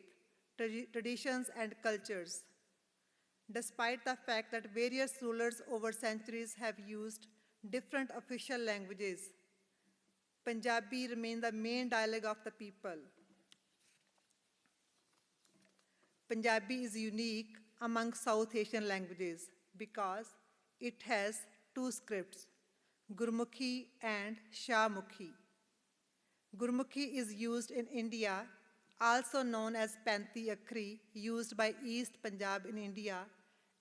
traditions, and cultures. despite the fact that various rulers over centuries have used different official languages. Punjabi remains the main dialect of the people. Punjabi is unique among South Asian languages because it has two scripts, Gurmukhi and Shahmukhi. Gurmukhi is used in India, also known as Panti Akhri, used by East Punjab in India,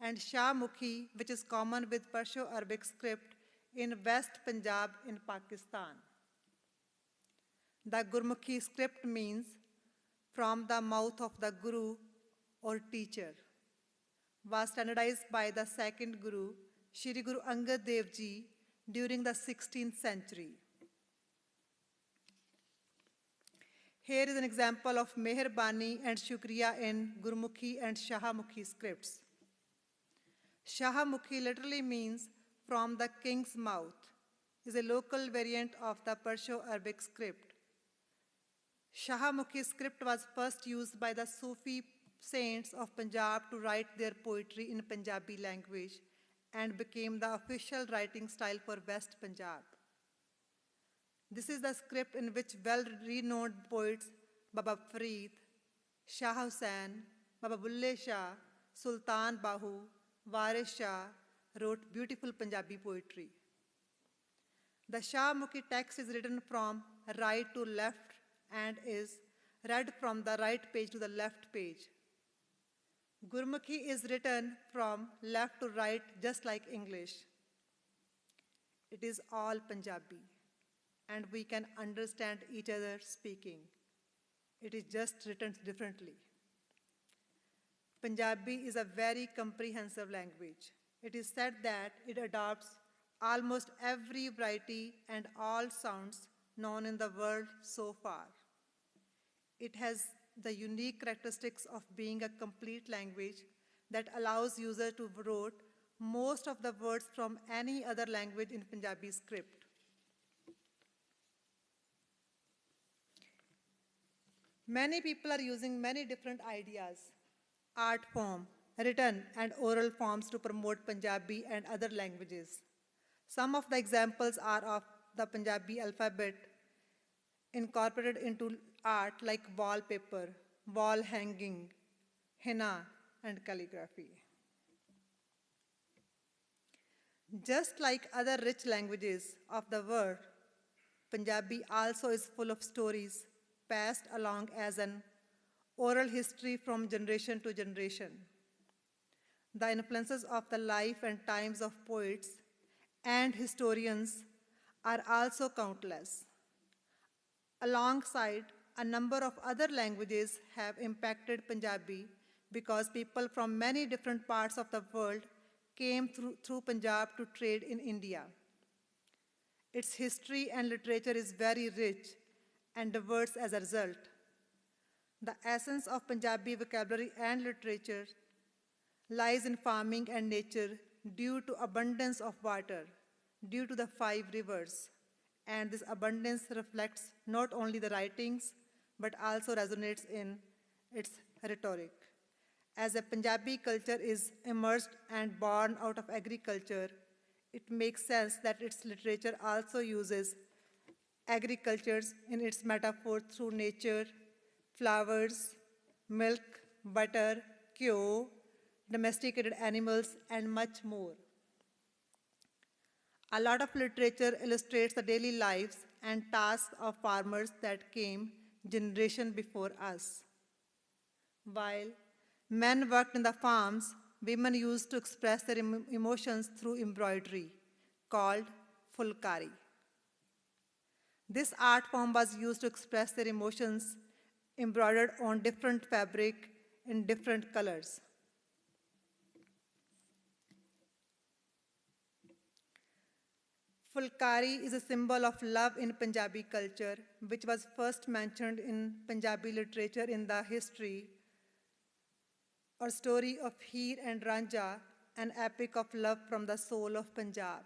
and Shahmukhi, which is common with Perso-Arabic script in West Punjab in Pakistan. The Gurmukhi script means from the mouth of the Guru or teacher, was standardized by the second Guru, Shri Guru Angad Dev Ji, during the 16th century. Here is an example of Meherbani and Shukriya in Gurmukhi and Shahamukhi scripts. Shahamukhi literally means from the king's mouth, is a local variant of the Perso-Arabic script. Shahamukhi script was first used by the Sufi saints of Punjab to write their poetry in Punjabi language and became the official writing style for West Punjab. This is the script in which well-renowned poets Baba Farid, Shah Hussain, Baba Bulle Shah, Sultan Bahu, Waris Shah wrote beautiful Punjabi poetry. The Shahmukhi text is written from right to left and is read from the right page to the left page. Gurmukhi is written from left to right just like English. It is all Punjabi, and we can understand each other speaking. It is just written differently. Punjabi is a very comprehensive language. It is said that it adopts almost every variety and all sounds known in the world so far. It has the unique characteristics of being a complete language that allows users to write most of the words from any other language in Punjabi script. Many people are using many different ideas, art form, written and oral forms to promote Punjabi and other languages. Some of the examples are of the Punjabi alphabet incorporated into art like wallpaper, wall hanging, henna, and calligraphy. Just like other rich languages of the world, Punjabi also is full of stories passed along as an oral history from generation to generation. The influences of the life and times of poets and historians are also countless. Alongside, a number of other languages have impacted Punjabi because people from many different parts of the world came through Punjab to trade in India. Its history and literature is very rich and diverse as a result. The essence of Punjabi vocabulary and literature lies in farming and nature due to abundance of water, due to the 5 rivers. And this abundance reflects not only the writings, but also resonates in its rhetoric. As a Punjabi culture is immersed and born out of agriculture, it makes sense that its literature also uses agriculture in its metaphor through nature, flowers, milk, butter, ghee, domesticated animals, and much more. A lot of literature illustrates the daily lives and tasks of farmers that came generation before us. While men worked in the farms, women used to express their emotions through embroidery, called fulkari. This art form was used to express their emotions embroidered on different fabric in different colors. Fulkari is a symbol of love in Punjabi culture, which was first mentioned in Punjabi literature in the history or story of Heer and Ranjha, an epic of love from the soul of Punjab.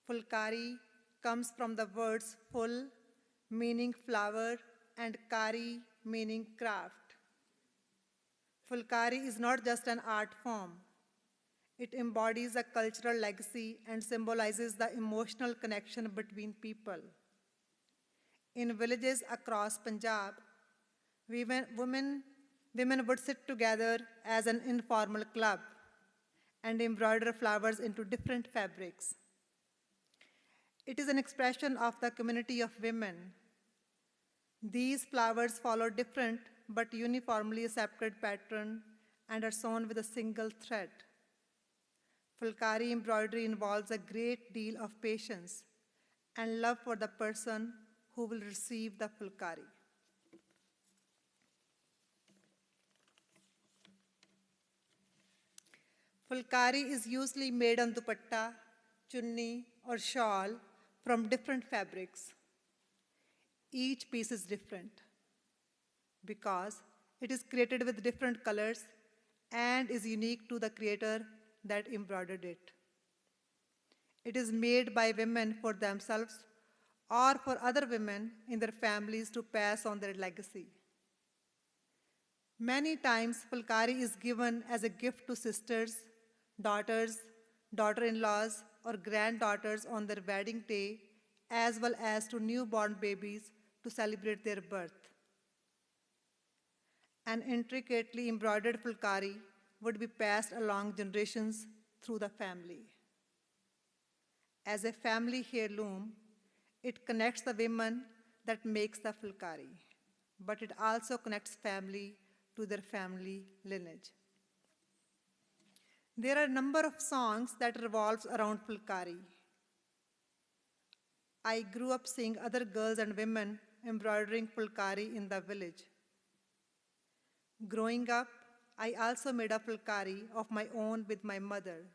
Fulkari comes from the words full, meaning flower, and kari, meaning craft. Fulkari is not just an art form. It embodies a cultural legacy and symbolizes the emotional connection between people. In villages across Punjab, women would sit together as an informal club and embroider flowers into different fabrics. It is an expression of the community of women. These flowers follow different but uniformly accepted pattern and are sewn with a single thread. Fulkari embroidery involves a great deal of patience and love for the person who will receive the fulkari. Fulkari is usually made on dupatta, chunni, or shawl from different fabrics. Each piece is different because it is created with different colors and is unique to the creator that embroidered it. It is made by women for themselves or for other women in their families to pass on their legacy. Many times, fulkari is given as a gift to sisters, daughters, daughter-in-laws, or granddaughters on their wedding day, as well as to newborn babies to celebrate their birth. An intricately embroidered fulkari would be passed along generations through the family. As a family heirloom, it connects the women that makes the fulkari, but it also connects family to their family lineage. There are a number of songs that revolve around fulkari. I grew up seeing other girls and women embroidering fulkari in the village. Growing up, I also made a fulkari of my own with my mother.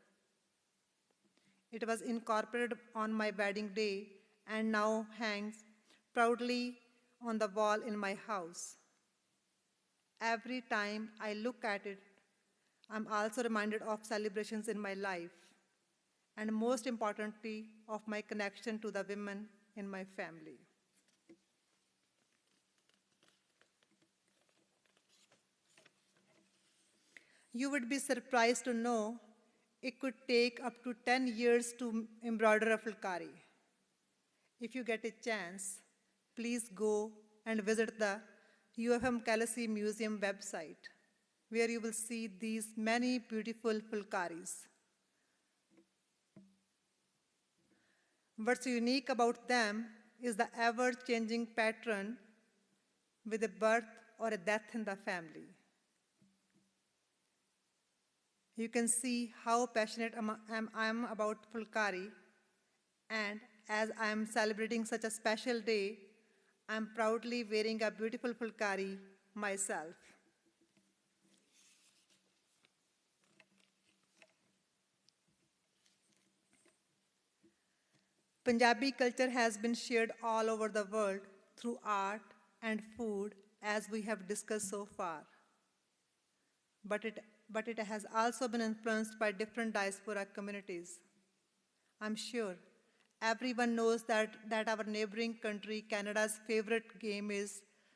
It was incorporated on my wedding day and now hangs proudly on the wall in my house. Every time I look at it, I'm also reminded of celebrations in my life, and most importantly, of my connection to the women in my family. You would be surprised to know it could take up to 10 years to embroider a fulkari. If you get a chance, please go and visit the UFM Kalasi Museum website, where you will see these many beautiful fulkaris. What's unique about them is the ever-changing pattern with a birth or a death in the family. You can see how passionate I am about fulkari, and as I am celebrating such a special day, I am proudly wearing a beautiful fulkari myself. Punjabi culture has been shared all over the world through art and food, as we have discussed so far. But it has also been influenced by different diaspora communities. I'm sure everyone knows that our neighboring country, Canada's favorite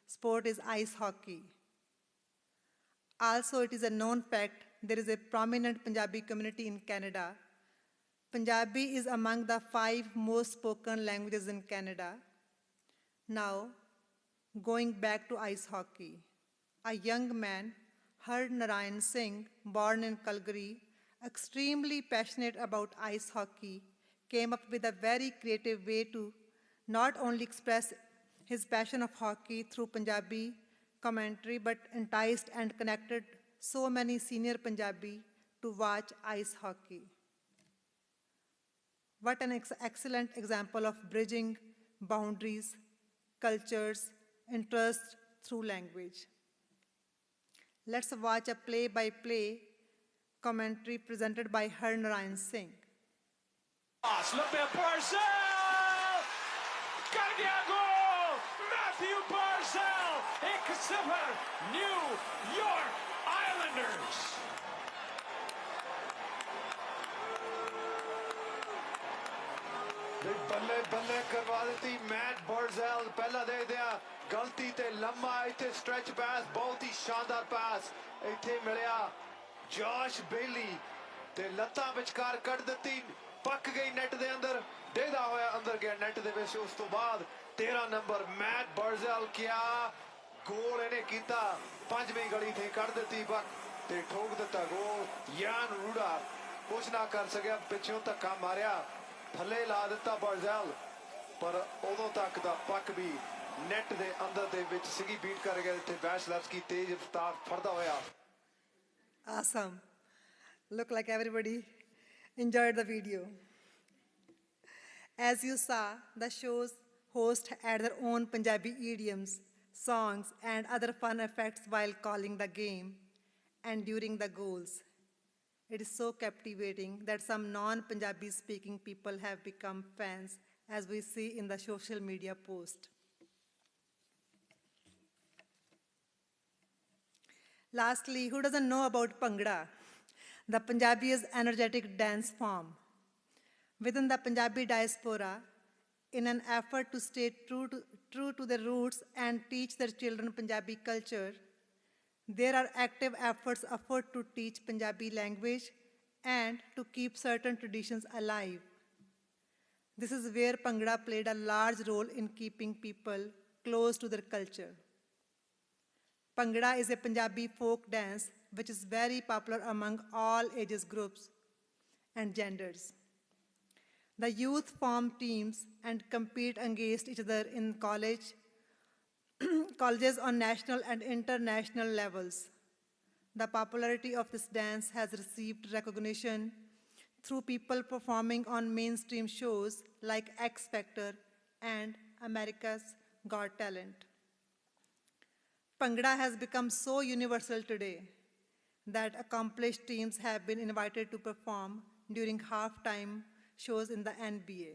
sport is ice hockey. Also, it is a known fact there is a prominent Punjabi community in Canada. Punjabi is among the 5 most spoken languages in Canada. Now, going back to ice hockey, a young man, Har Narayan Singh, born in Calgary, extremely passionate about ice hockey, came up with a very creative way to not only express his passion of hockey through Punjabi commentary, but enticed and connected so many senior Punjabi to watch ice hockey. What an excellent example of bridging boundaries, cultures, interests through language. Let's watch a play-by-play commentary presented by Har Narayan Singh. Le Parcell! Cardiago! Matthew Parcell! Exeter, New York Islanders! ਬੱਲੇ ਬੱਲੇ ਕਰਵਾ ਦਿੱਤੀ mat ਬਾਰਜ਼ੈਲ ਪਹਿਲਾ ਦੇ ਦਿਆ ਗਲਤੀ ਤੇ ਲੰਮਾ ਇੱਥੇ ਸਟ੍ਰੈਚ ਪਾਸ, ਬਹੁਤ ਹੀ ਸ਼ਾਨਦਾਰ ਪਾਸ ਇੱਥੇ ਮਿਲਿਆ ਜੋਸ਼ ਬੇਲੀ ਤੇ ਲੱਤਾਂ ਵਿਚਕਾਰ ਕੱਢ ਦਿੱਤੀ, ਪੱਕ ਗਈ ਨੈਟ ਦੇ ਅੰਦਰ, ਡੇਗਾ ਹੋਇਆ ਅੰਦਰ ਗਿਆ ਨੈਟ ਦੇ ਵਿੱਚ। ਉਸ ਤੋਂ ਬਾਅਦ 13 ਨੰਬਰ ਮੈਟ ਬਰਜ਼ਲ ਕਿਆ ਗੋਲ ਇਹਨੇ ਕੀਤਾ, ਪੰਜਵੀਂ ਗਲੀ ਤੇ ਕੱਢ ਦਿੱਤੀ ਪੱਕ ਤੇ ਠੋਕ ਦਿੱਤਾ ਗੋਲ। ਯਾਨ ਰੂਡਾ ਕੁਛ ਨਾ ਕਰ ਸਕਿਆ, ਪਿੱਛੋਂ ਧੱਕਾ ਮਾਰਿਆ, ਥੱਲੇ ਲਾ ਦਿੱਤਾ ਬਰਜ਼ਲ, ਪਰ ਉਦੋਂ ਤੱਕ ਦਾ ਪੱਕ ਵੀ ਨੈਟ ਦੇ ਅੰਦਰ ਦੇ ਵਿੱਚ ਸੀਗੀ, ਬੀਟ ਕਰ ਗਿਆ ਇੱਥੇ ਵੈਸ਼ਲਵਸਕੀ ਤੇਜ਼ ਰਫ਼ਤਾਰ ਫੜਦਾ ਹੋਇਆ। Awesome. Look like everybody enjoyed the video. As you saw, the show's hosts had their own Punjabi idioms, songs, and other fun effects while calling the game and during the goals. It is so captivating that some non-Punjabi speaking people have become fans, as we see in the social media post. Lastly, who doesn't know about Bhangra? The Punjabi's energetic dance form. Within the Punjabi diaspora, in an effort to stay true to their roots and teach their children Punjabi culture, there are active efforts afoot to teach Punjabi language and to keep certain traditions alive. This is where Bhangra played a large role in keeping people close to their culture. Bhangra is a Punjabi folk dance which is very popular among all ages groups and genders. The youth form teams and compete against each other in colleges on national and international levels. The popularity of this dance has received recognition through people performing on mainstream shows like X Factor and America's Got Talent. Bhangra has become so universal today that accomplished teams have been invited to perform during halftime shows in the NBA.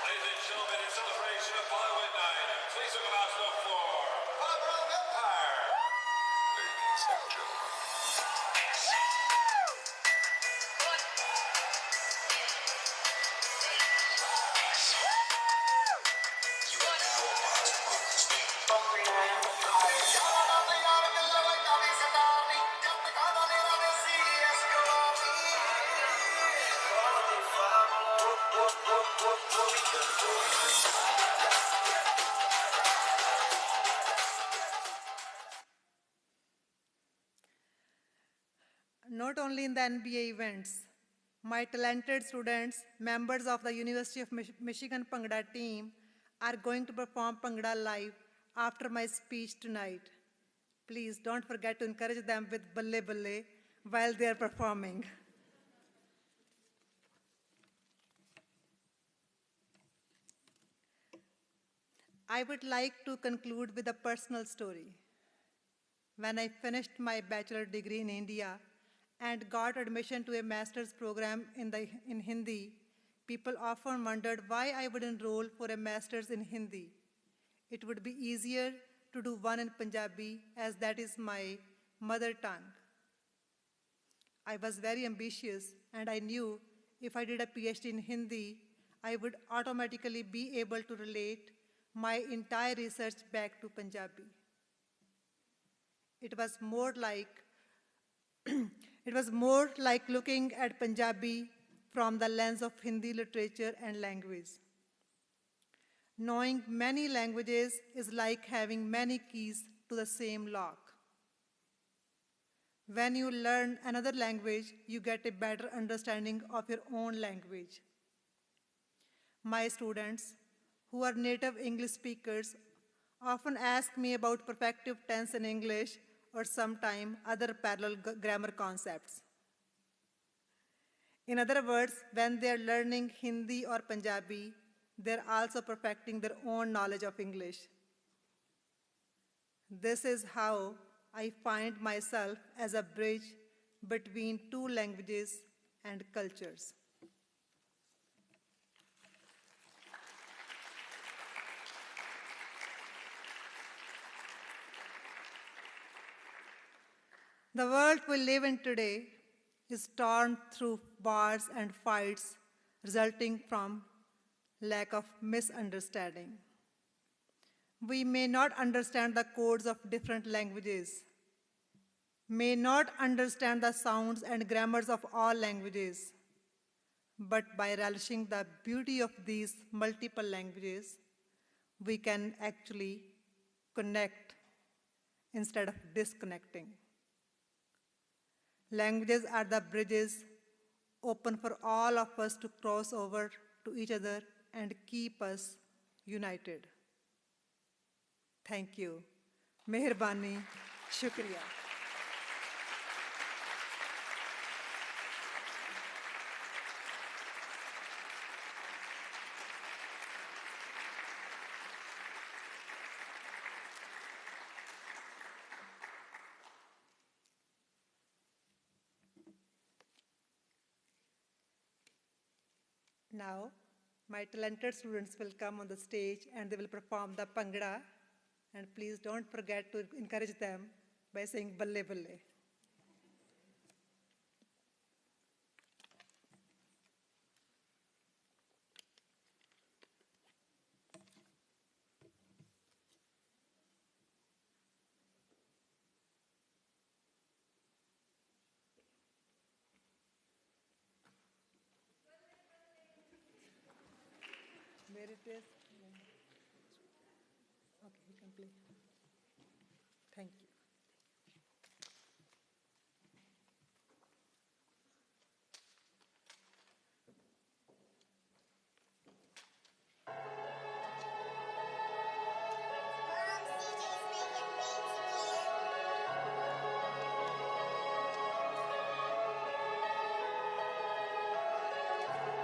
Ladies and gentlemen, in celebration of Bollywood Night, please welcome out to the floor, Pablo Empire. Ladies and gentlemen. Not only in the NBA events, my talented students, members of the University of Michigan Bhangra team, are going to perform Bhangra live after my speech tonight. Please don't forget to encourage them with Balle Balle while they are performing. I would like to conclude with a personal story. When I finished my bachelor degree in India and got admission to a master's program in Hindi, people often wondered why I would enroll for a master's in Hindi. It would be easier to do one in Punjabi, as that is my mother tongue. I was very ambitious, and I knew if I did a PhD in Hindi, I would automatically be able to relate my entire research back to Punjabi. It was more like looking at Punjabi from the lens of Hindi literature and language. Knowing many languages is like having many keys to the same lock. When you learn another language, you get a better understanding of your own language. My students, who are native English speakers, often ask me about perfective tense in English or sometimes other parallel grammar concepts. In other words, when they are learning Hindi or Punjabi, they're also perfecting their own knowledge of English. This is how I find myself as a bridge between two languages and cultures. The world we live in today is torn through wars and fights resulting from lack of misunderstanding. We may not understand the codes of different languages, may not understand the sounds and grammars of all languages, but by relishing the beauty of these multiple languages, we can actually connect instead of disconnecting. Languages are the bridges open for all of us to cross over to each other and keep us united. Thank you. Meherbani. Shukriya. Now, my talented students will come on the stage and they will perform the Bhangra. And please don't forget to encourage them by saying Balle Balle. Where it is? Okay, you can play. Thank you.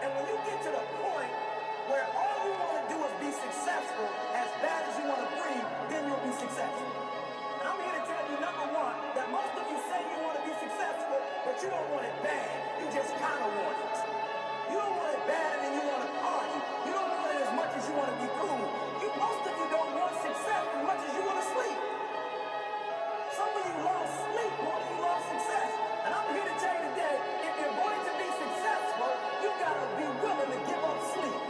And when you get to the point where all you want to do is be successful, as bad as you want to breathe, then you'll be successful. And I'm here to tell you, number one, that most of you say you want to be successful, but you don't want it bad. You just kind of want it. You don't want it bad and then you want to party. You don't want it as much as you want to be cool. Most of you don't want success as much as you want to sleep. Some of you love sleep more than you love success. And I'm here to tell you today, if you're going to be successful, you got to be willing to give up sleep.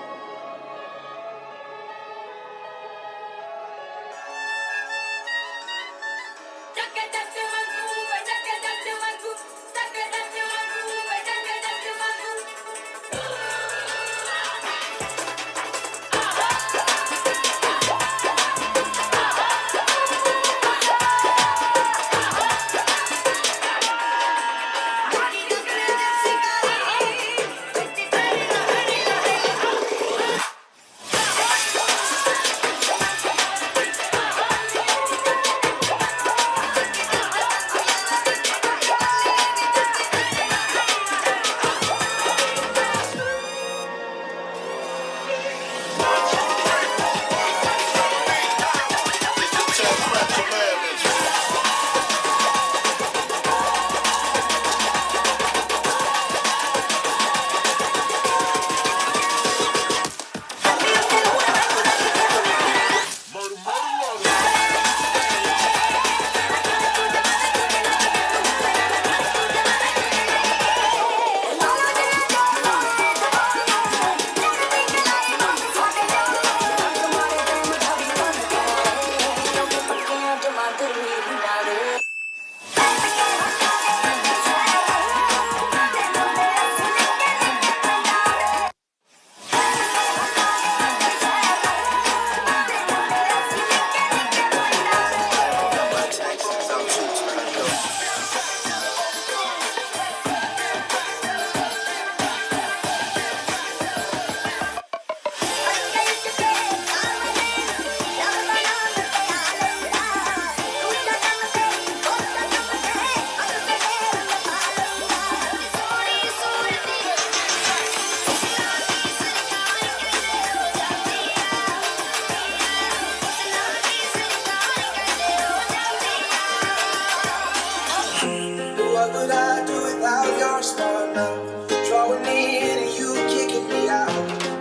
What would I do without your smart mouth? Drawing me in and you kicking me out.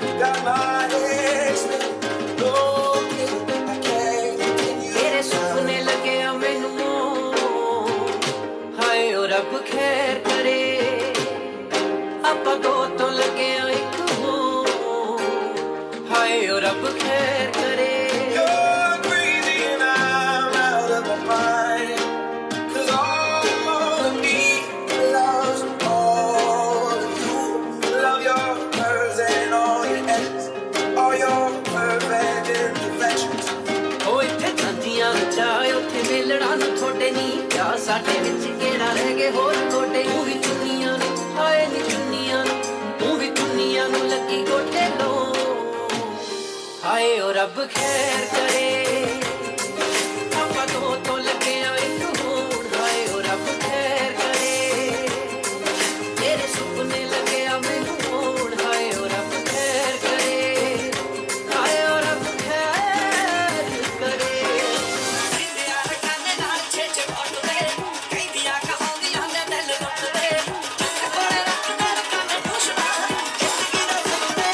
You got my head spinning, broken. I can't continue. तेरे सुपने लगे मैनू हाय ओ रब खैर करे आपां दो तो लगे एक हो रब खैर करे ਆਪਾਂ ਤੋਂ ਲੱਗਿਆ ਇੱਕ ਹੋਣ ਹਾਏ ਓ ਰੱਬ ਖੈਰ ਕਰੇ ਤੇਰੇ ਸੁਪਨੇ ਲੱਗਿਆ ਮੈਨੂੰ ਹੋਣ ਹਾਏ ਓ ਰੱਬ ਖੈਰ ਕਰੇ ਹਾਏ ਓ ਰੱਬ ਖੈਰ ਕਰੇ ਸਿੰਧਿਆ ਰਕਾਨੇ ਨਾਲ ਛੇਛ ਉੱਠਦੇ ਕਹਿੰਦੀਆਂ ਕਹਾਉਂਦੀਆਂ ਨੇ ਦਿਲ ਲੁੱਟਦੇ ਕੋਲੇ ਰੱਖਦੇ ਰਕਾਨੇ ਪੁੱਛਦਾ ਜ਼ਿੰਦਗੀ ਦਾ ਸੁਣਦੇ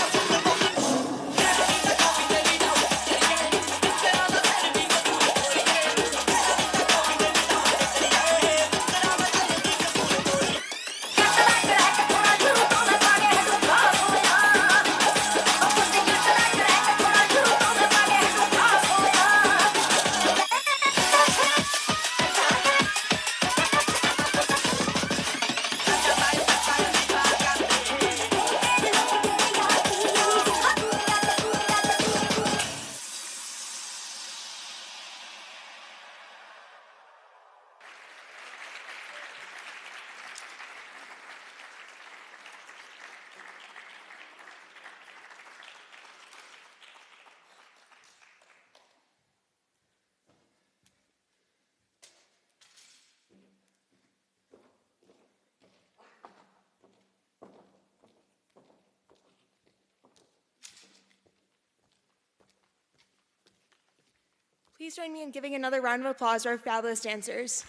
Please join me in giving another round of applause to our fabulous dancers.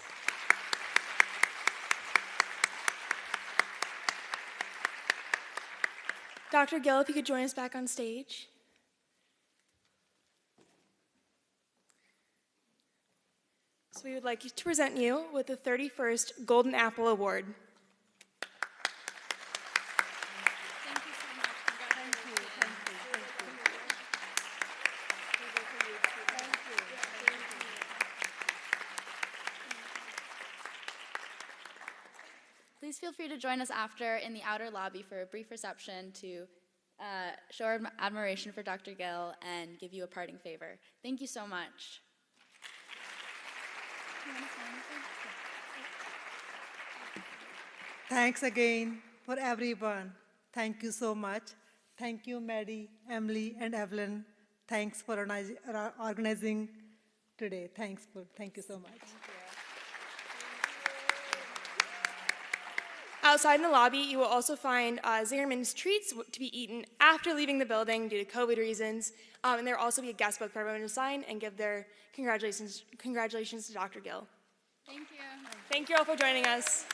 Dr. Gill, if you could join us back on stage. So we would like to present you with the 31st Golden Apple Award. Please feel free to join us after in the outer lobby for a brief reception to show our admiration for Dr. Gill and give you a parting favor. Thank you so much. Thanks again for everyone. Thank you so much. Thank you, Maddie, Emily, and Evelyn. Thanks for organizing today. Thank you so much. Outside in the lobby, you will also find Zingerman's treats to be eaten after leaving the building due to COVID reasons. And there will also be a guest book for everyone to sign and give their congratulations to Dr. Gill. Thank you. Thank you all for joining us.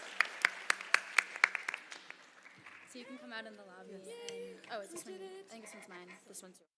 So you can come out in the lobby. And, oh, is this one? I think this one's mine. This one's yours.